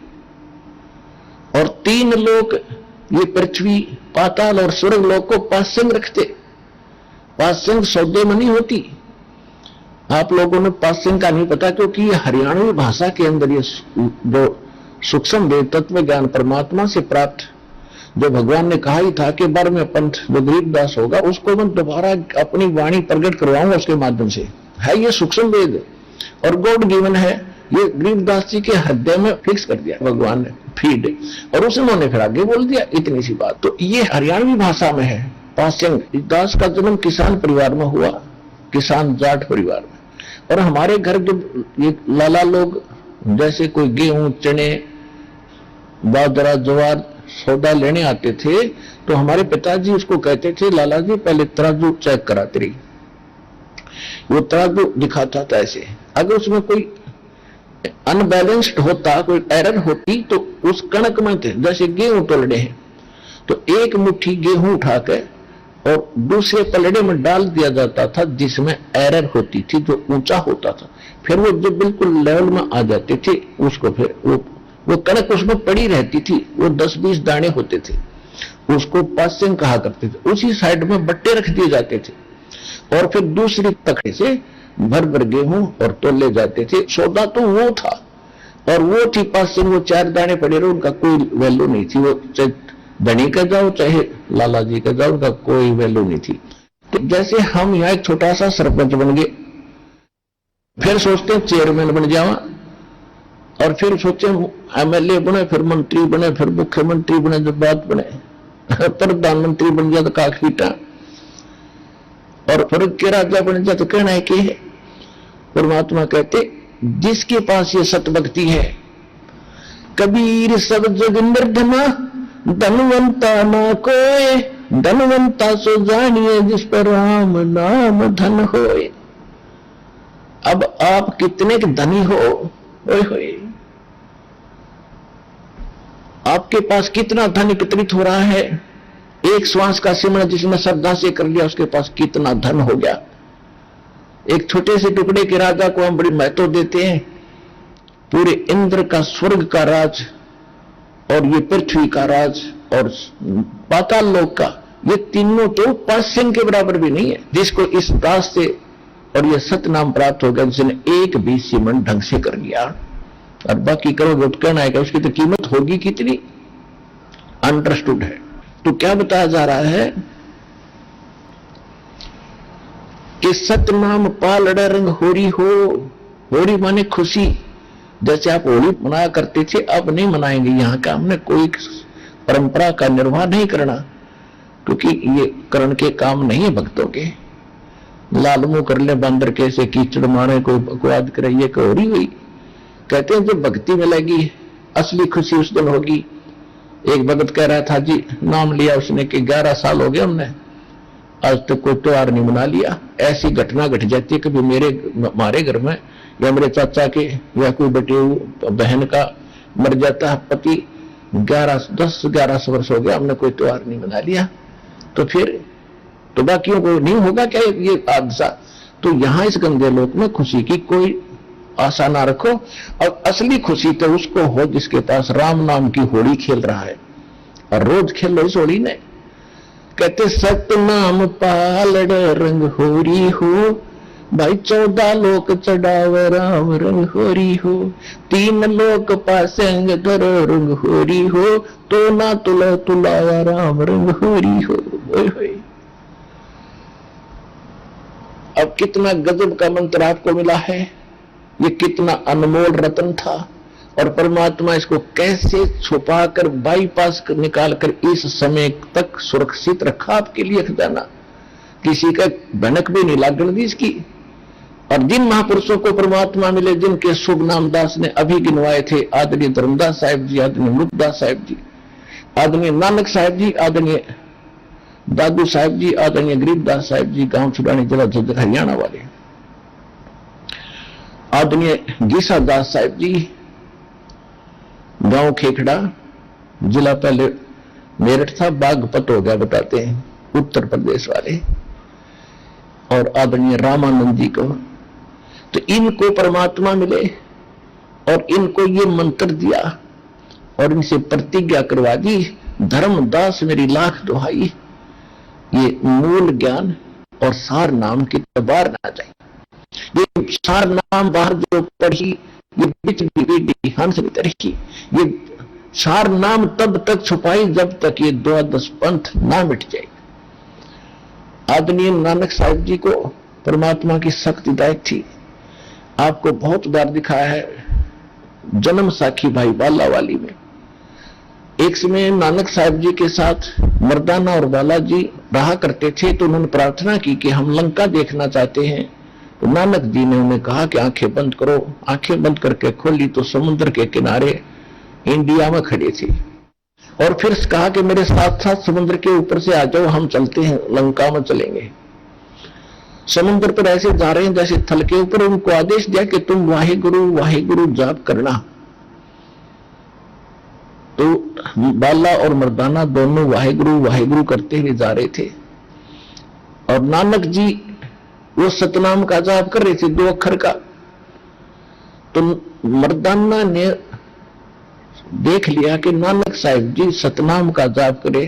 और 3 लोक ये पृथ्वी, पाताल और स्वर्ग लोक को पासंग रखते। पासंग सौदे में नहीं होती, आप लोगों ने पासंग का नहीं पता, क्योंकि ये हरियाणवी भाषा के अंदर ये जो सूक्ष्म वेद तत्व ज्ञान परमात्मा से प्राप्त जो भगवान ने कहा ही था कि 12वें पंथ जो गरीबदास होगा उसको मैं दोबारा अपनी वाणी प्रकट करवाऊंगा उसके माध्यम से, है ये सूक्ष्म वेद और गॉड गिवन है। ये गरीबदास जी के हृदय में फिक्स कर दिया भगवान ने फीड, और उस उन्होंने फिर आगे बोल दिया इतनी सी बात। तो ये हरियाणवी भाषा में है। पासंग दास का जन्म किसान परिवार में हुआ, किसान जाट परिवार में, और हमारे घर जब ये लाला लोग जैसे कोई गेहूं, चने, बाजरा, ज्वार सौदा लेने आते थे तो हमारे पिताजी उसको कहते थे, लाला जी पहले तराजू चेक कराते रही। वो तराजू दिखाता था ऐसे, अगर उसमें कोई अनबैलेंस्ड होता, कोई एरर होती तो उस कणक में थे, जैसे गेहूं तोलने हैं तो एक मुट्ठी गेहूं उठाकर और दूसरे पलड़े में डाल दिया जाता था जिसमें एरर होती थी, जो ऊंचा होता था। फिर वो जब बिल्कुल लेवल में आ जाते थे उसको फिर वो कणक उसमें पड़ी रहती थी, वो 10-20 दाने होते थे, उसको पासिंग कहा करते थे। उसी साइड में बट्टे रख दिए जाते थे और फिर दूसरी तखड़े से भर भर गेहूं और तोले जाते थे। सौदा तो वो था और वो थी पासिंग, वो 4 दाने पड़े रहे, उनका कोई वैल्यू नहीं थी। वो चाहे धनी का जाओ चाहे लाला जी का जाओ, उनका कोई वैल्यू नहीं थी। तो जैसे हम यहाँ एक छोटा सा सरपंच बन गए, फिर सोचते हैं चेयरमैन बन जावा, और फिर सोचे एमएलए बने, फिर मंत्री बने, फिर मुख्यमंत्री बने, जब बात बने प्रधानमंत्री बन जाए तो काखीटा, और फिर के राजा बन जाए तो कहना है कि परमात्मा कहते जिसके पास ये सतभक्ति है, कबीर सब जोगिंदर धना धनवंता ना कोय, धनवंता सो जानिए जिस पर राम नाम धन होए। अब आप कितने के धनी हो, ओए होए, आपके पास कितना धन एकत्रित हो रहा है। एक श्वास का सिमरन जिसने श्रद्धा से कर लिया उसके पास कितना धन हो गया। एक छोटे से टुकड़े के राजा को हम बड़ी महत्व देते हैं, पूरे इंद्र का, स्वर्ग का राज और ये पृथ्वी का राज और पाताल लोक का, ये तीनों तो पासिंग के बराबर भी नहीं है। जिसको इस दास से और ये सतनाम प्राप्त हो गया, जिसने एक भी सिमरन ढंग से कर लिया, और बाकी करोगे तो कहना है कि उसकी तो कीमत होगी कितनी, अंडरस्टूड है। तो क्या बताया जा रहा है कि सतनाम पालड़े रंग होरी हो। होरी माने खुशी, जैसे आप होली मनाया करते थे अब नहीं मनाएंगे। यहाँ का हमने कोई परंपरा का निर्वाह नहीं करना, क्योंकि ये करण के काम नहीं है भक्तों के। लालमू कर ले बंदर कैसे कीचड़ मारे, कोई बकवाद करे, ये होरी हुई। कहते हैं जब भक्ति मिलेगी असली खुशी उस दिन होगी। एक भगत कह रहा था जी, नाम लिया उसने कि 11 साल हो गए हमने आज तक कोई त्योहार नहीं मना लिया। ऐसी घटना घट जाती है कभी हमारे घर में या मेरे चाचा के या कोई बेटे बहन का मर जाता है पति, 10-11 वर्ष हो गया हमने कोई त्योहार नहीं मना लिया, तो फिर तो बाकियों को नहीं होगा क्या ये हादसा? तो यहां इस गंदे लोक में खुशी की कोई आशा ना रखो। और असली खुशी तो उसको हो जिसके पास राम नाम की होली खेल रहा है, और रोज खेल लो इस होली ने। कहते सतनाम पालड़ रंग होरी हो, भाई 14 लोक चढ़ावे राम रंग होरी हो, 3 लोक पासेंग धरो रंग होरी हो, तो ना तुला तुलाया राम रंग होरी हो। अब कितना गजब का मंत्र आपको मिला है, ये कितना अनमोल रत्न था, और परमात्मा इसको कैसे छुपाकर बाईपास निकालकर इस समय तक सुरक्षित रखा आपके लिए खजाना, किसी का भनक भी नहीं लागण दी इसकी। और जिन महापुरुषों को परमात्मा मिले, जिनके शुभ नाम दास ने अभी गिनवाए थे, आदरणीय धर्मदास साहिब जी, आदरणीय मुक्तदास साहिब जी, आदरणीय नानक साहिब जी, आदरणीय दादू साहिब जी, आदरणीय गरीबदास साहिब जी, गांव छुड़ानी जिला झज्जर हरियाणा वाले, आदरणीय गीसा दास साहिब जी, गांव खेखड़ा, जिला पहले मेरठ था, बागपत हो गया बताते हैं, उत्तर प्रदेश वाले, और आदरणीय रामानंद जी को। तो इनको परमात्मा मिले और इनको ये मंत्र दिया और इनसे प्रतिज्ञा करवा दी, धर्मदास मेरी लाख दुहाई, ये मूल ज्ञान और सार नाम की बाहर ना जाए। ये सार नाम बाहर जो पढ़ी, ये बिच भी हंस तरही, ये सार नाम तब तक छुपाई जब तक ये द्वादश पंथ ना मिट जाए। आदरणीय नानक साहिब जी को परमात्मा की सख्त हिदायत थी। आपको बहुत बार दिखाया है जन्म साखी भाई बाला वाली में। एक समय नानक साहिब जी के साथ मर्दाना और बालाजी रहा करते थे, तो उन्होंने प्रार्थना की कि हम लंका देखना चाहते हैं। तो नानक जी ने उन्हें कहा कि आंखें बंद करो। आंखें बंद करके खोली तो समुद्र के किनारे इंडिया में खड़े थे, और फिर कहा कि मेरे साथ साथ समुद्र के ऊपर से आ जाओ, हम चलते हैं, लंका में चलेंगे। समुद्र पर ऐसे जा रहे हैं जैसे थल के ऊपर। उनको आदेश दिया कि तुम वाहिगुरु वाहिगुरु जाप करना। तो बाला और मर्दाना दोनों वाहिगुरु वाहिगुरु करते हुए जा रहे थे, और नानक जी वो सतनाम का जाप कर रहे थे, 2 अक्षर का। तो मर्दाना ने देख लिया कि नानक साहिब जी सतनाम का जाप करे,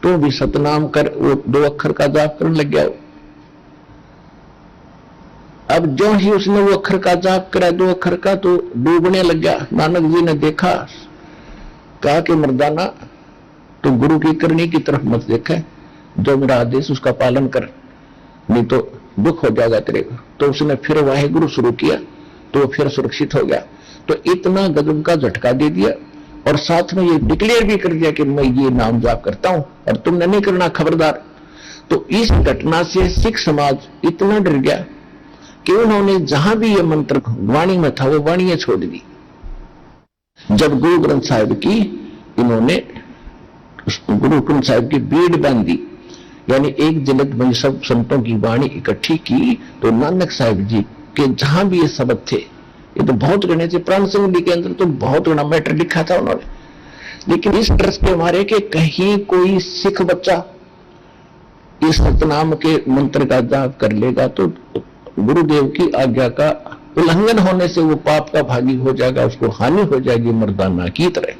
तो भी सतनाम कर, वो 2 अक्षर का जाप करने लग गया। अब जो ही उसने वो अक्षर का जाप करा, 2 अक्षर का, तो डूबने लग गया। नानक जी ने देखा, कहा कि मर्दाना तो गुरु की करनी की तरफ मत देखा, जो मेरा आदेश उसका पालन कर, नहीं तो दुख हो जाएगा तेरे को। तो उसने फिर वाहेगुरु शुरू किया, तो फिर सुरक्षित हो गया। तो इतना गजब का झटका दे दिया, और साथ में ये डिक्लेयर भी कर दिया कि मैं ये नाम जाप करता हूं और तुमने नहीं करना, खबरदार। तो इस घटना से सिख समाज इतना डर गया कि उन्होंने जहां भी ये मंत्र वाणी में था, वो वाणी छोड़ दी। जब गुरु ग्रंथ साहिब की इन्होंने गुरु ग्रंथ साहिब की बीड़ बांधी, यानी एक जलद में सब संतों की वाणी इकट्ठी की, तो नानक साहिब जी के जहां भी ये शब्द थे, ये तो बहुत गणे थे। प्राण संधि के अंदर तो बहुत गणा मैटर लिखा था उन्होंने, लेकिन इस तरह के मारे कि कहीं कोई सिख बच्चा इस सतनाम के मंत्र का जाप कर लेगा तो गुरुदेव की आज्ञा का उल्लंघन होने से वो पाप का भागी हो जाएगा, उसको हानि हो जाएगी मर्दाना की तरह।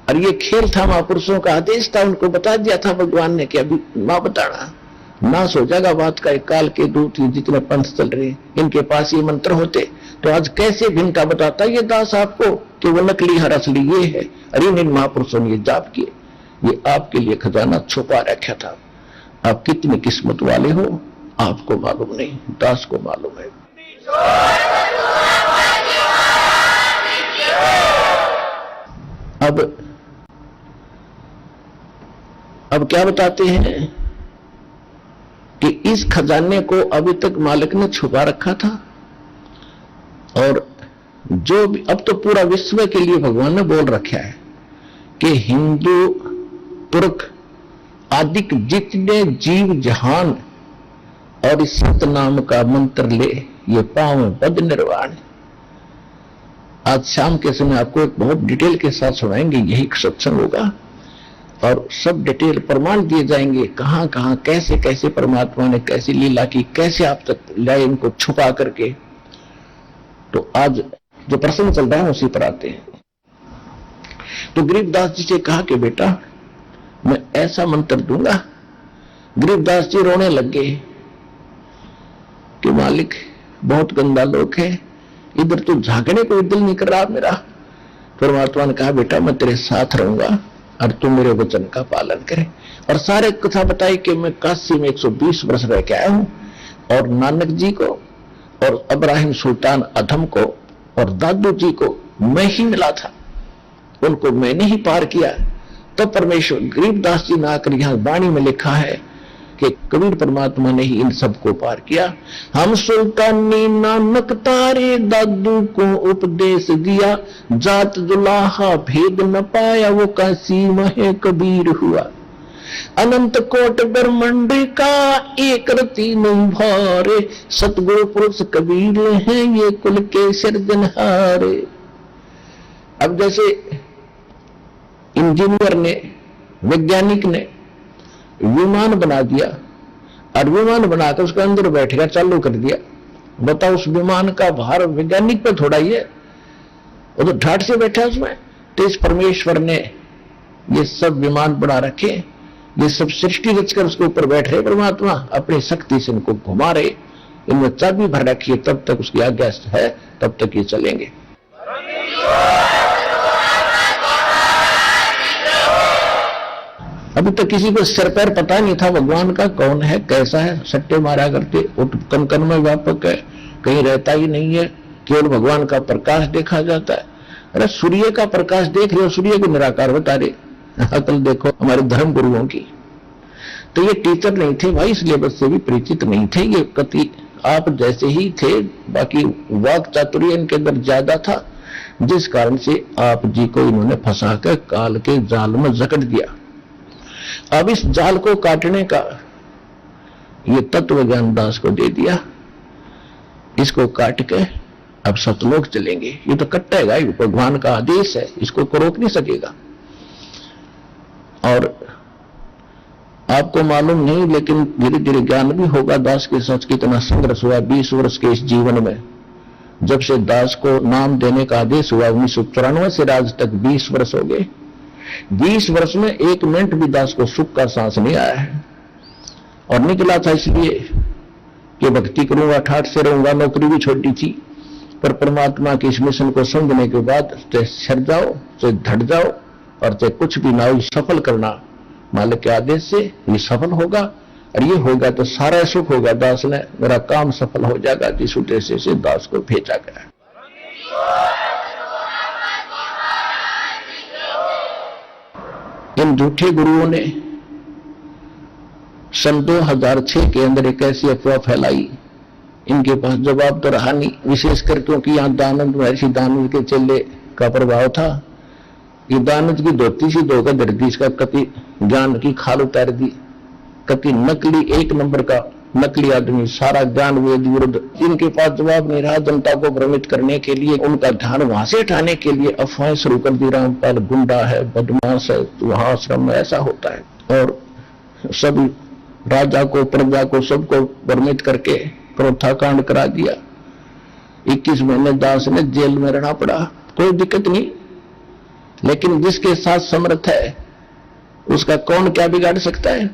और ये खेल था, महापुरुषों का आदेश था, उनको बता दिया था भगवान ने कि अभी ना बताना, नाश हो जाएगा बात का। एक काल के दूत जितने पंथ चल रहे, इनके पास ये मंत्र होते तो आज कैसे भिन्न का बताता ये दास आपको कि वो नकली हर असली ये है। अरे इन महापुरुषों ने ये जाप किए, ये आपके लिए खजाना छुपा रखा था। आप कितनी किस्मत वाले हो आपको मालूम नहीं, दास को मालूम है। अब क्या बताते हैं कि इस खजाने को अभी तक मालिक ने छुपा रखा था, और जो भी अब तो पूरा विश्व के लिए भगवान ने बोल रखा है कि हिंदू तुर्क आदिक जितने जीव जहान और इस सतनाम का मंत्र ले, ये पांव पद निर्वाण। आज शाम के समय आपको एक बहुत डिटेल के साथ सुनाएंगे, यही सत्संग होगा और सब डिटेल प्रमाण दिए जाएंगे, कहां कहां कैसे कैसे परमात्मा ने कैसी लीला की, कैसे आप तक लाए इनको छुपा करके। तो आज जो प्रसंग चल रहा है उसी पर आते हैं। तो गरीबदास जी से कहा कि बेटा मैं ऐसा मंत्र दूंगा। गरीबदास जी रोने लगे कि मालिक बहुत गंदा लोग है, इधर तो झांकने को दिल नहीं कर रहा मेरा। परमात्मा ने कहा बेटा मैं तेरे साथ रहूंगा और तू मेरे वचन का पालन करे। और सारे कथा बताई कि मैं काशी में 120 वर्ष रह के आया हूं और नानक जी को और इब्राहिम सुल्तान अधम को और दादू जी को मैं ही मिला था, उनको मैंने ही पार किया। तब परमेश्वर गरीबदास जी ने आकर यहां वाणी में लिखा है कि कबीर परमात्मा ने ही इन सबको पार किया। हम सुल्तानी नानक तारे दादू को उपदेश दिया, जात जुलाहा भेद न पाया वो काशी महे कबीर हुआ। अनंत कोट ब्रह्मांड का एक रति नहीं भारे, सतगुरु पुरुष कबीर हैं ये कुल के सिरजनहारे। अब जैसे इंजीनियर ने, वैज्ञानिक ने विमान बना दिया और विमान बनाकर उसके अंदर बैठेगा, चालू कर दिया, बताओ उस विमान का भार वैज्ञानिक पे थोड़ा ही है, वो तो ठाट से बैठा उसमें। तो इस परमेश्वर ने ये सब विमान बना रखे, ये सब सृष्टि रचकर उसके ऊपर बैठ रहे परमात्मा, अपनी शक्ति से इनको घुमा रहे, इनमें चाबी भर रखी है, तब तक उसकी आज्ञा है तब तक ये चलेंगे। अभी तक किसी को सिर पैर पता नहीं था भगवान का कौन है कैसा है, सट्टे मारा करते, कन कन में व्यापक है, कहीं रहता ही नहीं है, केवल भगवान का प्रकाश देखा जाता है। अरे सूर्य का प्रकाश देख रहे हो, सूर्य को निराकार बता रहे, अकल देखो हमारे धर्म गुरुओं की। तो ये टीचर नहीं थे भाई, सिलेबस से भी परिचित नहीं थे, ये कति आप जैसे ही थे, बाकी वाक चातुर्य इनके अंदर ज्यादा था, जिस कारण से आप जी को इन्होंने फंसा कर काल के जाल में जकड़ दिया। अब इस जाल को काटने का ये तत्व ज्ञान दास को दे दिया, इसको काट के अब सतलोक चलेंगे। ये तो कटेगा, ये भगवान का आदेश है, इसको रोक नहीं सकेगा। और आपको मालूम नहीं लेकिन धीरे धीरे ज्ञान भी होगा दास के साथ कितना संघर्ष हुआ 20 वर्ष के इस जीवन में। जब से दास को नाम देने का आदेश हुआ 1994 से आज तक 20 वर्ष हो गए। 20 वर्ष में एक मिनट भी दास को सुख का सांस नहीं आया है। और निकला था इसलिए कि भक्ति करूंगा, ठाठ से रहूंगा, नौकरी भी छोटी थी, पर परमात्मा के इस मिशन को समझने के बाद चाहे सर जाओ चाहे धड़ जाओ और चाहे कुछ भी ना हो, सफल करना मालिक के आदेश से ये सफल होगा। और ये होगा तो सारा सुख होगा। दास ने मेरा काम सफल हो जाएगा, जिस उद्देश्य से दास को भेजा गया। इन झूठे गुरुओं ने सन 2006 के अंदर एक ऐसी अफवाह फैलाई, इनके पास जवाब तो रहा नहीं, विशेषकर क्योंकि यहां दानंद महर्षि दानंद के चेले का प्रभाव था। ये दानंद की धोती सी धोकर धर दी, इसका कति ज्ञान की खाल उतार दी, कति नकली एक नंबर का नकली आदमी, सारा ज्ञान वेद विरुद्ध। इनके पास जवाब नहीं रहा, जनता को भ्रमित करने के लिए, उनका ध्यान वहां से हटाने के लिए अफवाहें शुरू कर दी, रामपाल गुंडा है, बदमाश है, वहां आश्रम में ऐसा होता है। और सभी राजा को प्रजा को सबको भ्रमित करके क्रोथा कांड करा दिया। 21 महीने दास ने जेल में रहना पड़ा, कोई दिक्कत नहीं, लेकिन जिसके साथ समर्थ है उसका कौन क्या बिगाड़ सकता है।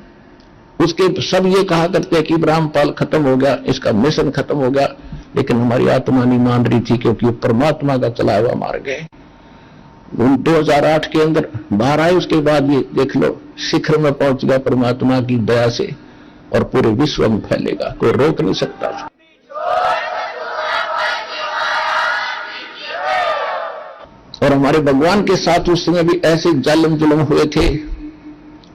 उसके सब ये कहा करते हैं कि रामपाल खत्म हो गया, इसका मिशन खत्म हो गया, लेकिन हमारी आत्मा नहीं मान रही थी, क्योंकि वो परमात्मा का चला हुआ मार्ग है। 2008 के अंदर बाहर आए, उसके बाद ये देख लो शिखर में पहुंच गया परमात्मा की दया से, और पूरे विश्व में फैलेगा, कोई रोक नहीं सकता। और हमारे भगवान के साथ उस समय भी ऐसे जालिम जुल्म हुए थे,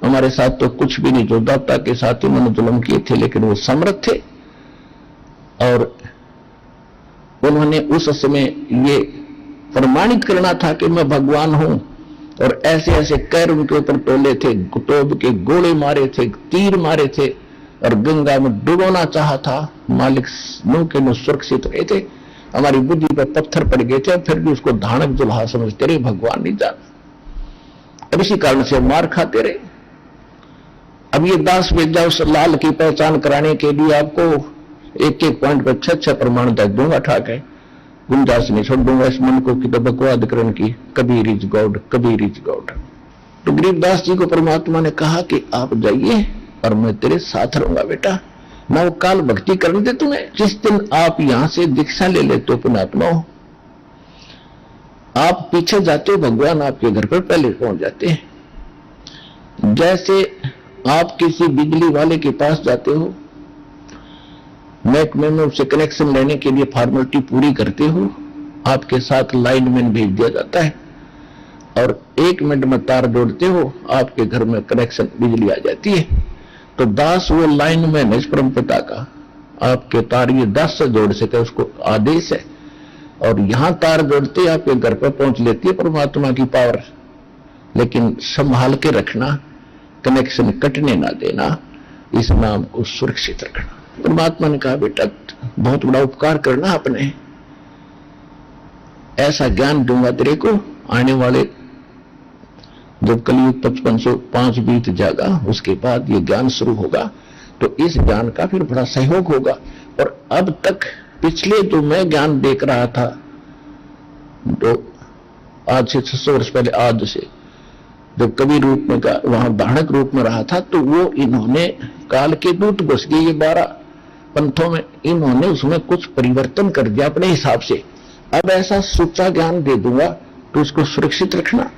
हमारे साथ तो कुछ भी नहीं, जो दाता के साथ उन्होंने जुल्म किए थे, लेकिन वो समर्थ थे। और उन्होंने उस समय ये प्रमाणित करना था कि मैं भगवान हूं, और ऐसे ऐसे कैर उनके ऊपर तोले थे, तोप के गोले मारे थे, तीर मारे थे और गंगा में डुबोना चाहा था। मालिक नूह के नु सुरक्षित रहे थे, हमारी बुद्धि पर पत्थर पड़ गए थे, फिर भी उसको धानक दुल्हा समझते रहे, भगवान नहीं जाना। अब इसी कारण से मार खाते रहे। अब ये दास भेजा उस लाल की पहचान कराने के लिए आपको एक एक पॉइंट पर 6 प्रमाण तक दूंगा, ठाक है, गुंजाइश नहीं छोड़ दूंगा इस मन को कि तो बकवाद करण की, Kabir is God, Kabir is God. तो गरीबदास जी को परमात्मा ने कहा कि आप जाइए और मैं तेरे साथ रहूंगा बेटा, ना वो काल भक्ति करने दे तुम्हें। जिस दिन आप यहां से दीक्षा ले लेते हो पुण्यात्मा हो, आप पीछे जाते हो, भगवान आपके घर पर पहले पहुंच जाते हैं। जैसे आप किसी बिजली वाले के पास जाते हो, महकमे में उससे कनेक्शन लेने के लिए फॉर्मेलिटी पूरी करते हो, आपके साथ लाइनमैन भेज दिया जाता है और 1 मिनट में तार जोड़ते हो, आपके घर में कनेक्शन बिजली आ जाती है। तो दास वो लाइनमैन है इस परम पिता का, आपके तार ये 10 से जोड़ सके उसको आदेश है, और यहां तार जोड़ते आपके घर पर पहुंच लेती है परमात्मा की पावर। लेकिन संभाल के रखना, कनेक्शन कटने ना देना, इस नाम को सुरक्षित रखना। परमात्मा ने कहा बेटा बहुत बड़ा उपकार करना आपने, ऐसा ज्ञान दूंगा तेरे को, आने वाले जब कलयुग 5505 बीत जाएगा उसके बाद ये ज्ञान शुरू होगा, तो इस ज्ञान का फिर बड़ा सहयोग होगा। और अब तक पिछले जो मैं ज्ञान देख रहा था, तो आज से 600 वर्ष पहले, आज से जब कबीर रूप में का वहां धानक रूप में रहा था, तो वो इन्होंने काल के दूत घुस गए, ये 12 पंथों में, इन्होंने उसमें कुछ परिवर्तन कर दिया अपने हिसाब से। अब ऐसा सच्चा ज्ञान दे दूंगा तो उसको सुरक्षित रखना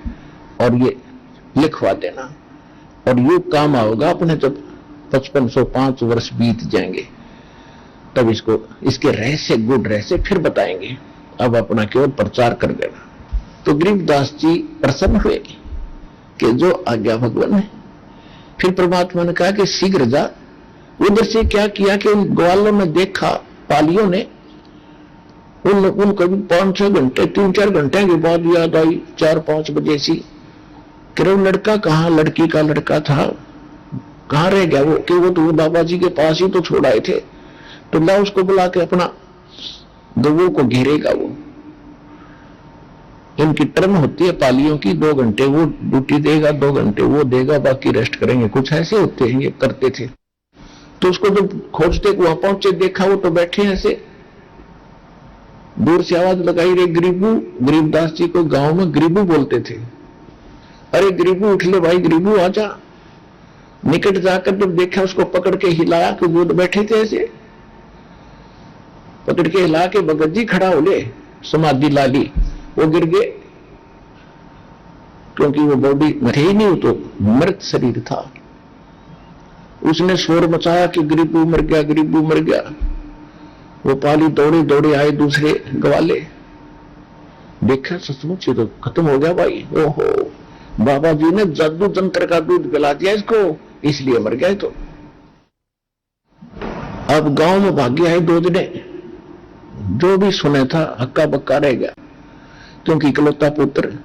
और ये लिखवा देना, और ये काम आओगा अपने जब 5505 वर्ष बीत जाएंगे, तब इसको इसके रहस्य, गुड रहस्य फिर बताएंगे। अब अपना केवल प्रचार कर देना। तो गरीबदास जी प्रसन्न हुए कि जो आज्ञा भगवान है। फिर परमात्मा ने कहा कि शीघ्र जा। उधर से क्या किया कि उन ग्वालों ने देखा, पालियों ने उनको 5-6 घंटे, 3-4 घंटे के बाद याद आई, 4-5 बजे सी, कि वो लड़का कहाँ, लड़की का लड़का था, कहाँ रह गया वो, कि वो तो बाबा जी के पास ही तो छोड़ आए थे। तो ला उसको बुला के अपना गवों को घेरेगा। वो इनकी टर्न होती है पालियों की, 2 घंटे वो ड्यूटी देगा, 2 घंटे वो देगा, बाकी रेस्ट करेंगे, कुछ ऐसे होते हैं, ये करते थे। तो उसको जब खोजते वहां पहुंचे, देखा वो तो बैठे ऐसे, दूर से आवाज लगाई, रे गरीबू। गरीबदास जी को गांव में गरीबू बोलते थे। अरे गरीबू उठ ले भाई, गरीबू आजा। निकट जाकर जब देखा, उसको पकड़ के हिलाया, कि वो बैठे थे ऐसे, पकड़ के हिला के भगत जी खड़ा हो ले, समाधि ला ली, वो गिर गए, क्योंकि वो बॉडी थे ही नहीं, वो तो मृत शरीर था। उसने शोर मचाया कि गरीबू मर गया, गरीबू मर गया। वो पाली दौड़े दौड़े आए दूसरे ग्वाले, देखा सचमुच तो खत्म हो गया भाई। ओहो, बाबा जी ने जादू तंत्र का दूध पिला दिया इसको, इसलिए मर गया। तो अब गांव में भागी आई 2 जने, जो भी सुने था हक्का बक्का रह गया, क्योंकि इकलौता पुत्र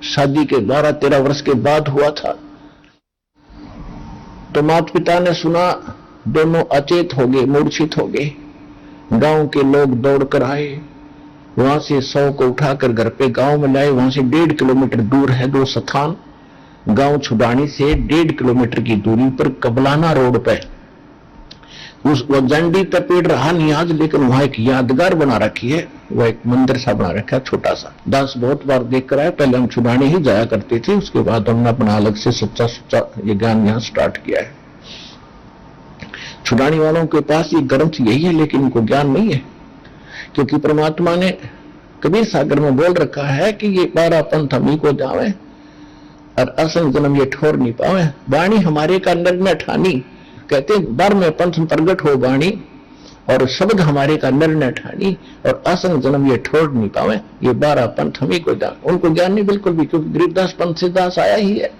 शादी के 12-13 वर्ष के बाद हुआ था। तो माता पिता ने सुना, दोनों अचेत हो गए, मूर्छित हो गए। गांव के लोग दौड़कर आए, वहां से 100 को उठाकर घर पे गांव में लाए। वहां से 1.5 किलोमीटर दूर है 2 स्थान, गांव छुडानी से 1.5 किलोमीटर की दूरी पर कबलाना रोड पे उस जंडी पे पेड़ रहा नहीं आज, लेकिन वहां एक यादगार बना रखी है, वह एक मंदिर सा बना रखा है छोटा सा। दास बहुत बार देख कर आए, पहले हम छुडानी ही जाया करते थे, उसके बाद हमने अपना अलग से सच्चा ये ज्ञान यहाँ स्टार्ट किया है। छुडानी वालों के पास ये ग्रंथ यही है, लेकिन इनको ज्ञान नहीं है, क्योंकि परमात्मा ने कबीर सागर में बोल रखा है कि ये 12 पंथ हम ही को जावे और असंग जन्म ये ठोर नहीं पावे। वाणी हमारे का नर न ठानी, कहते दर में पंथ प्रगट हो वाणी, और शब्द हमारे का नर न ठानी, और असंग जन्म ये ठोर नहीं पावे। ये 12 पंथ हम ही को जावे। उनको ज्ञान नहीं बिल्कुल भी, क्योंकि गरीबदास पंथ से दास आया ही है।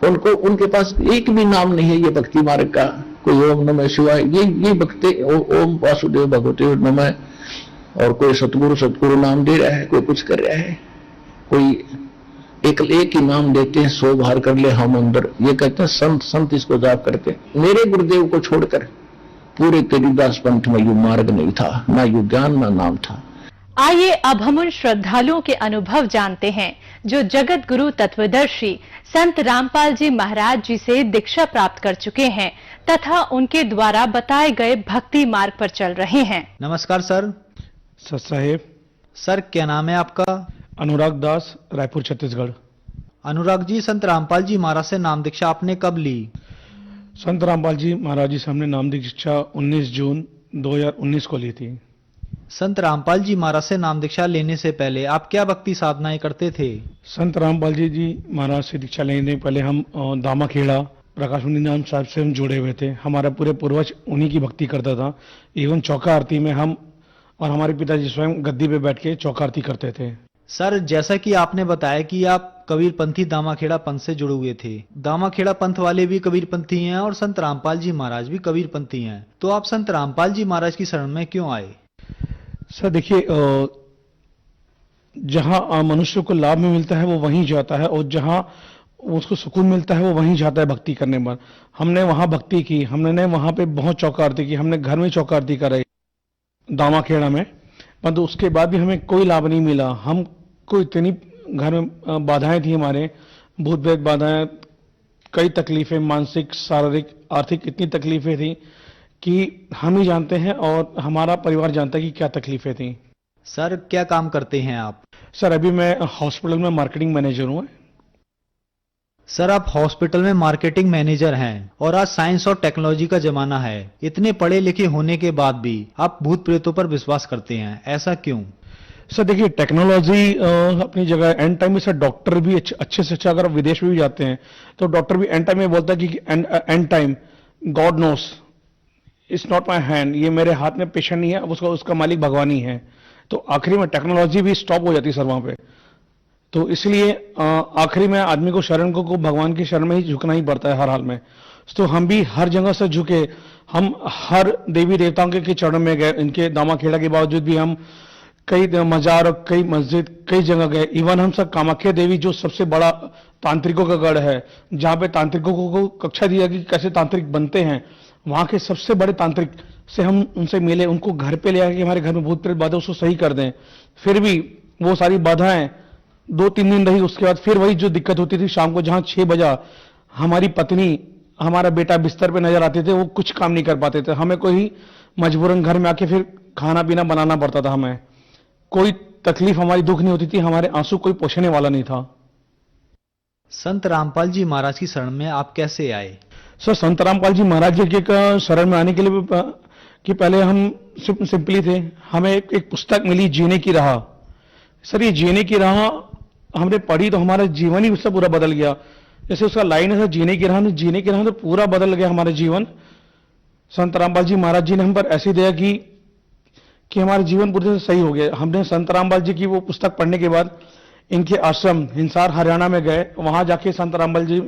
उनको उनके पास एक भी नाम नहीं है ये भक्ति मार्ग का, कोई ओम नमः शिवाय ये भक्ति, ओम वासुदेव भगवते नमः, और कोई सतगुरु नाम दे रहा है, कोई कुछ कर रहा है, कोई एक ही नाम देते हैं, 100 बाहर कर ले हम अंदर, ये कहते हैं संत संत इसको जाप करते। मेरे गुरुदेव को छोड़कर पूरे कबीरदास पंथ में यू मार्ग नहीं था, ना यू ज्ञान ना नाम था। आइए अब हम उन श्रद्धालुओं के अनुभव जानते हैं जो जगत गुरु तत्वदर्शी संत रामपाल जी महाराज जी से दीक्षा प्राप्त कर चुके हैं तथा उनके द्वारा बताए गए भक्ति मार्ग पर चल रहे हैं। नमस्कार सर। सर साहेब। सर क्या नाम है आपका? अनुराग दास, रायपुर छत्तीसगढ़। अनुराग जी, संत रामपाल जी महाराज से नाम दीक्षा आपने कब ली? संत रामपाल जी महाराज जी से हमने नाम दीक्षा 19 जून 2019 को ली थी। संत रामपाल जी महाराज से नाम दीक्षा लेने से पहले आप क्या भक्ति साधनाएं करते थे? संत रामपाल जी महाराज से दीक्षा लेने पहले हम दामाखेड़ा प्रकाश मुनि नाम साहब से हम जुड़े हुए थे। हमारा पूरे पूर्वज उन्हीं की भक्ति करता था। एवं चौका आरती में हम और हमारे पिताजी स्वयं गद्दी पे बैठ के चौका आरती करते थे। सर जैसा कि आपने बताया कि आप कबीरपंथी दामाखेड़ा पंथ से जुड़े हुए थे, दामाखेड़ा पंथ वाले भी कबीरपंथी हैं और संत रामपाल जी महाराज भी कबीरपंथी हैं, तो आप संत रामपाल जी महाराज की शरण में क्यों आए? सर देखिए, जहां मनुष्य को लाभ में मिलता है वो वहीं जाता है और जहां उसको सुकून मिलता है वो वहीं जाता है भक्ति करने पर। हमने वहां भक्ति की, हमने वहां पे बहुत चौका आरती की, हमने घर में चौका आरती कराई दामाखेड़ा में, परंतु उसके बाद भी हमें कोई लाभ नहीं मिला। हमको इतनी घर में बाधाएं थी, हमारे भूत प्रेत बाधाएं, कई तकलीफें, मानसिक शारीरिक आर्थिक इतनी तकलीफें थी कि हम ही जानते हैं और हमारा परिवार जानता है कि क्या तकलीफें थी। सर क्या काम करते हैं आप? सर अभी मैं हॉस्पिटल में मार्केटिंग मैनेजर हूँ। सर आप हॉस्पिटल में मार्केटिंग मैनेजर हैं और आज साइंस और टेक्नोलॉजी का जमाना है, इतने पढ़े लिखे होने के बाद भी आप भूत प्रेतों पर विश्वास करते हैं, ऐसा क्यों? सर देखिए, टेक्नोलॉजी अपनी जगह, एंड टाइम में सर डॉक्टर भी अच्छे से अच्छा, अगर विदेश में भी जाते हैं तो डॉक्टर भी एंड टाइम में बोलता है कि and time God knows, it's not my hand, ये मेरे हाथ में पेशेंट नहीं है, अब उसका मालिक भगवान ही है। तो आखिरी में टेक्नोलॉजी भी स्टॉप हो जाती है सर वहां पे। तो इसलिए आखिरी में आदमी को शरण को भगवान की शरण में ही झुकना ही पड़ता है हर हाल में। तो हम भी हर जगह से झुके, हम हर देवी देवताओं के चरणों में गए। इनके दामाखेड़ा के बावजूद भी हम कई मजार और कई मस्जिद कई जगह गए। इवन हम सब कामाख्या देवी, जो सबसे बड़ा तांत्रिकों का गढ़ है, जहां पे तांत्रिकों को कक्षा दिया कि कैसे तांत्रिक बनते हैं, वहां के सबसे बड़े तांत्रिक से हम उनसे मिले, उनको घर पे ले आके हमारे घर में भूत प्रेत बाधा उसको सही कर दें। फिर भी वो सारी बाधाएं 2-3 दिन रही, उसके बाद फिर वही जो दिक्कत होती थी शाम को, जहां 6 बजा हमारी पत्नी हमारा बेटा बिस्तर पे नजर आते थे, वो कुछ काम नहीं कर पाते थे। हमें कोई मजबूरन घर में आके फिर खाना पीना बनाना पड़ता था। हमें कोई तकलीफ, हमारी दुख नहीं होती थी, हमारे आंसू कोई पोषने वाला नहीं था। संत रामपाल जी महाराज की शरण में आप कैसे आए? सर संत रामपाल जी महाराज जी के शरण में आने के लिए कि पहले हम सिंपली थे, हमें एक पुस्तक मिली, जीने की राह। सर ये जीने की राह हमने पढ़ी तो हमारा जीवन ही उससे पूरा बदल गया। जैसे उसका लाइन है सर, जीने की राह, तो पूरा बदल गया हमारा जीवन। संत रामपाल जी महाराज जी ने हम पर ऐसी दया की कि हमारा जीवन पूरी तरह से सही हो गया। हमने संत रामपाल जी की वो पुस्तक पढ़ने के बाद इनके आश्रम हिंसार हरियाणा में गए, वहां जाके संत रामपाल जी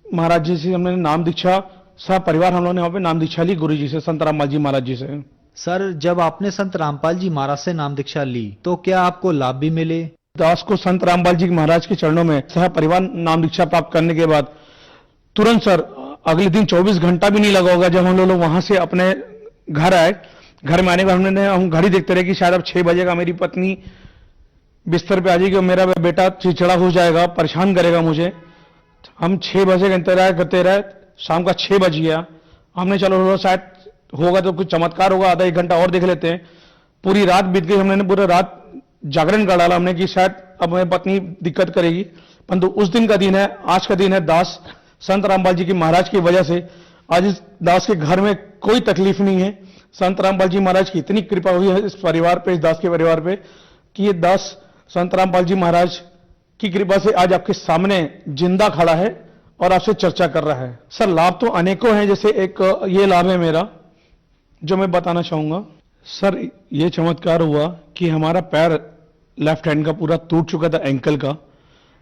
महाराज जी से हमने नाम दीक्षा, सब परिवार हम लोगों ने वहां पे नाम दीक्षा ली गुरु जी से, संत रामपाल जी महाराज जी से। सर जब आपने संत रामपाल जी महाराज से नाम दीक्षा ली तो क्या आपको लाभ भी मिले? दास को संत रामपाल जी महाराज के चरणों में सह परिवार नाम दीक्षा प्राप्त करने के बाद तुरंत सर अगले दिन 24 घंटा भी नहीं लगा होगा, जब हम लोग वहां से अपने घर आए। घर में आने के बाद हम घड़ी देखते रहे कि शायद अब 6 बजेगा, मेरी पत्नी बिस्तर पे आ जाएगी और मेरा बेटा चिड़चिड़ा हो जाएगा, परेशान करेगा मुझे। हम 6 बजे का इंतजार करते रहे, शाम का 6 बज गया। हमने चलो शायद होगा तो कुछ चमत्कार होगा, आधा 1 घंटा और देख लेते हैं। पूरी रात बीत गई, हमने पूरा रात जागरण कर डाला हमने कि शायद अब मेरी पत्नी दिक्कत करेगी। परंतु उस दिन का दिन है, आज का दिन है, दास संत रामपाल जी की महाराज की वजह से आज इस दास के घर में कोई तकलीफ नहीं है। संत रामपाल जी महाराज की इतनी कृपा हुई है इस परिवार पे, इस दास के परिवार पे, कि ये दास संत रामपाल जी महाराज की कृपा से आज आपके सामने जिंदा खड़ा है और आपसे चर्चा कर रहा है। सर लाभ तो अनेकों हैं, जैसे एक ये लाभ है मेरा जो मैं बताना चाहूंगा। सर ये चमत्कार हुआ कि हमारा पैर लेफ्ट हैंड का पूरा टूट चुका था, एंकल का।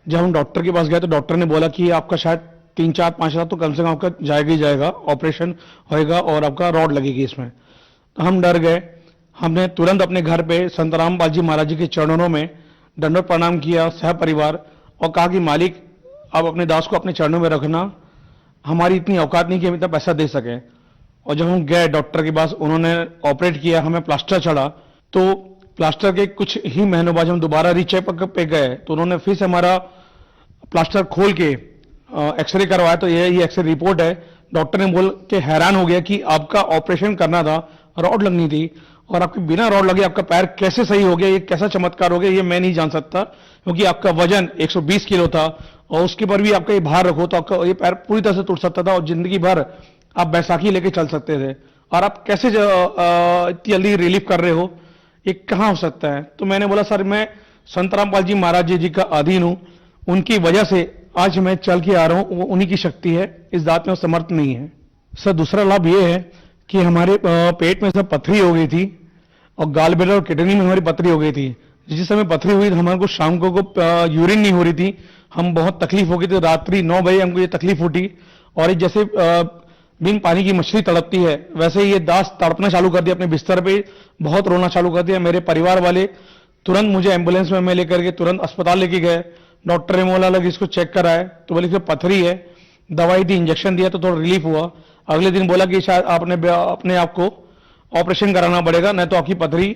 जब हम डॉक्टर के पास गए तो डॉक्टर ने बोला कि आपका शायद 3-4-5 हज़ार तो कम से कम आपका जाएगा ही जाएगा, ऑपरेशन होएगा और आपका रॉड लगेगी इसमें। तो हम डर गए। हमने तुरंत अपने घर पे संत रामपाल जी महाराज जी के चरणों में दंडवत प्रणाम किया सह परिवार, और कहा कि मालिक आप अपने दास को अपने चरणों में रखना, हमारी इतनी औकात नहीं कि हम इतना पैसा दे सकें। और जब हम गए डॉक्टर के पास, उन्होंने ऑपरेट किया, हमें प्लास्टर चढ़ा, तो प्लास्टर के कुछ ही महीनों बाद हम दोबारा रीचेक पे गए तो उन्होंने फिर से हमारा प्लास्टर खोल के एक्सरे करवाया, तो ये एक्सरे रिपोर्ट है। डॉक्टर ने बोल के हैरान हो गया कि आपका ऑपरेशन करना था, रॉड लगनी थी, और आपके बिना रॉड लगे आपका पैर कैसे सही हो गया, ये कैसा चमत्कार हो गया, ये मैं नहीं जान सकता, क्योंकि आपका वजन 120 किलो था और उसके पर भी आपका ये भार रखो तो आपका ये पैर पूरी तरह से टूट सकता था और जिंदगी भर आप बैसाखी लेके चल सकते थे, और आप कैसे इतनी जल्दी रिलीफ कर रहे हो, ये कहां हो सकता है। तो मैंने बोला सर मैं संत रामपाल जी महाराज जी का अधीन हूं, उनकी वजह से आज मैं चल के आ रहा हूं, वो उन्हीं की शक्ति है, इस बात में वो समर्थ नहीं है। सर दूसरा लाभ ये है कि हमारे पेट में सब पथरी हो गई थी और गाल ब्लैडर और किडनी में हमारी पथरी हो गई थी। जिस समय पथरी हुई हमारे को शाम को यूरिन नहीं हो रही थी, हम बहुत तकलीफ हो गई थी, रात्रि 9 बजे हमको ये तकलीफ उठी, और जैसे बिन पानी की मछली तड़पती है वैसे ये दास तड़पना चालू कर दिया अपने बिस्तर पे, बहुत रोना चालू कर दिया। मेरे परिवार वाले तुरंत मुझे एम्बुलेंस में लेकर के तुरंत अस्पताल लेके गए। डॉक्टर ने बोला लगे इसको चेक कराए, तो बोले कि पथरी है, दवाई दी, इंजेक्शन दिया तो थोड़ा रिलीफ हुआ। अगले दिन बोला कि शायद आपने अपने आप को ऑपरेशन कराना पड़ेगा, नहीं तो आपकी पथरी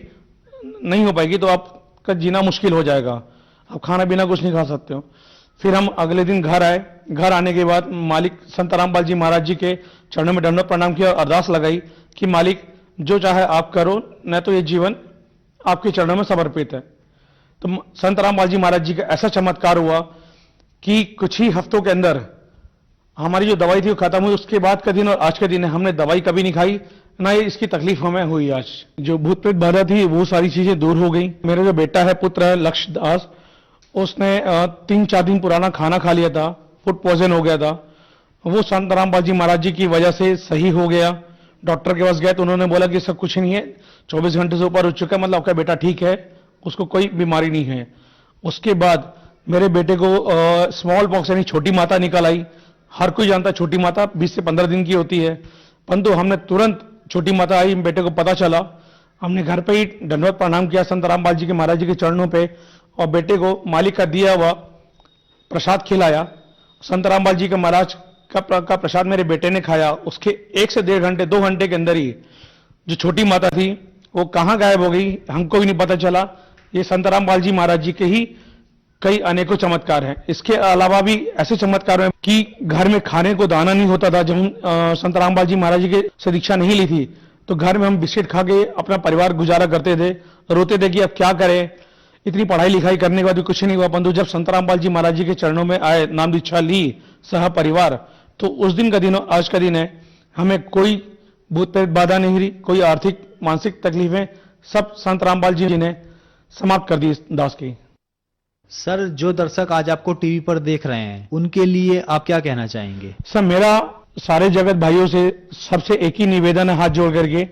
नहीं हो पाएगी, तो आपका जीना मुश्किल हो जाएगा, आप खाना पीना कुछ नहीं खा सकते हो। फिर हम अगले दिन घर आए, घर आने के बाद मालिक संत रामपाल जी महाराज जी के चरणों में दंडवत प्रणाम किया और अरदास लगाई कि मालिक जो चाहे आप करो, नहीं तो ये जीवन आपके चरणों में समर्पित है। तो संत रामपाल जी महाराज जी का ऐसा चमत्कार हुआ कि कुछ ही हफ्तों के अंदर हमारी जो दवाई थी वो खत्म हुई। उसके बाद का दिन और आज का दिन है, हमने दवाई कभी नहीं खाई, ना ये इसकी तकलीफ हमें हुई। आज जो भूत प्रेत बाधा थी वो सारी चीजें दूर हो गई। मेरा जो बेटा है, पुत्र है लक्ष्य दास, उसने 3-4 दिन पुराना खाना खा लिया था, फूड पॉइजन हो गया था, वो संत रामपाल जी महाराज जी की वजह से सही हो गया। डॉक्टर के पास गए तो उन्होंने बोला कि सब कुछ नहीं है, 24 घंटे से ऊपर हो चुका है, मतलब आपका बेटा ठीक है, उसको कोई बीमारी नहीं है। उसके बाद मेरे बेटे को स्मॉल पॉक्स यानी छोटी माता निकल आई। हर कोई जानता है छोटी माता 20 से 15 दिन की होती है, परंतु हमने तुरंत छोटी माता आई, बेटे को पता चला, हमने घर पे ही दंडवत प्रणाम किया संत रामपाल जी के महाराज जी के चरणों पे, और बेटे को मालिक का दिया हुआ प्रसाद खिलाया। संत रामपाल जी के महाराज का प्रसाद मेरे बेटे ने खाया। उसके 1 से 1.5 घंटे 2 घंटे के अंदर ही जो छोटी माता थी वो कहां गायब हो गई, हमको भी नहीं पता चला। ये संत रामपाल जी महाराज जी के ही कई अनेकों चमत्कार हैं। इसके अलावा भी ऐसे चमत्कार हैं कि घर में खाने को दाना नहीं होता था। जब हम संत रामपाल जी महाराज जी के से दीक्षा नहीं ली थी तो घर में हम बिस्किट खा के अपना परिवार गुजारा करते थे, रोते थे कि अब क्या करें, इतनी पढ़ाई लिखाई करने के बाद भी कुछ नहीं हुआ। परंतु जब संत रामपाल जी महाराज जी के चरणों में आए, नाम दीक्षा ली सह परिवार, तो उस दिन का दिन और आज का दिन है, हमें कोई भूत प्रेत बाधा नहीं रही, कोई आर्थिक मानसिक तकलीफें सब संत रामपाल जी ने समाप्त कर दी इस दास की। सर जो दर्शक आज आपको टीवी पर देख रहे हैं उनके लिए आप क्या कहना चाहेंगे? सर मेरा सारे जगत भाइयों से सबसे एक ही निवेदन है हाथ जोड़ करके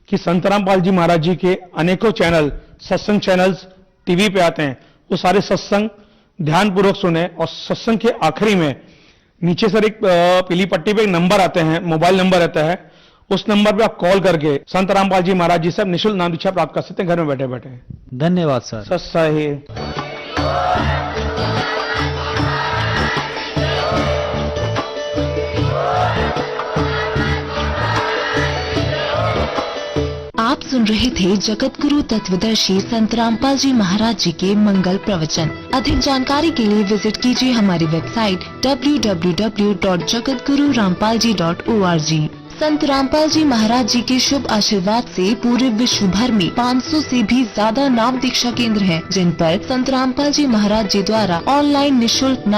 कि संत रामपाल जी महाराज जी के अनेकों चैनल, सत्संग चैनल्स टीवी पे आते हैं, वो सारे सत्संग ध्यानपूर्वक सुने। और सत्संग के आखिरी में नीचे सर एक पीली पट्टी पे एक नंबर आते हैं, मोबाइल नंबर रहता है, उस नंबर पे आप कॉल करके संत रामपाल जी महाराज जी से निःशुल्क नाम दीक्षा प्राप्त कर सकते हैं घर में बैठे बैठे। धन्यवाद सर। सही। आप सुन रहे थे जगत गुरु तत्वदर्शी संत रामपाल जी महाराज जी के मंगल प्रवचन। अधिक जानकारी के लिए विजिट कीजिए हमारी वेबसाइट www.jagatgururampalji.org। संत रामपाल जी महाराज जी के शुभ आशीर्वाद से पूरे विश्व भर में 500 से भी ज्यादा नाम दीक्षा केंद्र हैं, जिन पर संत रामपाल जी महाराज जी द्वारा ऑनलाइन निःशुल्क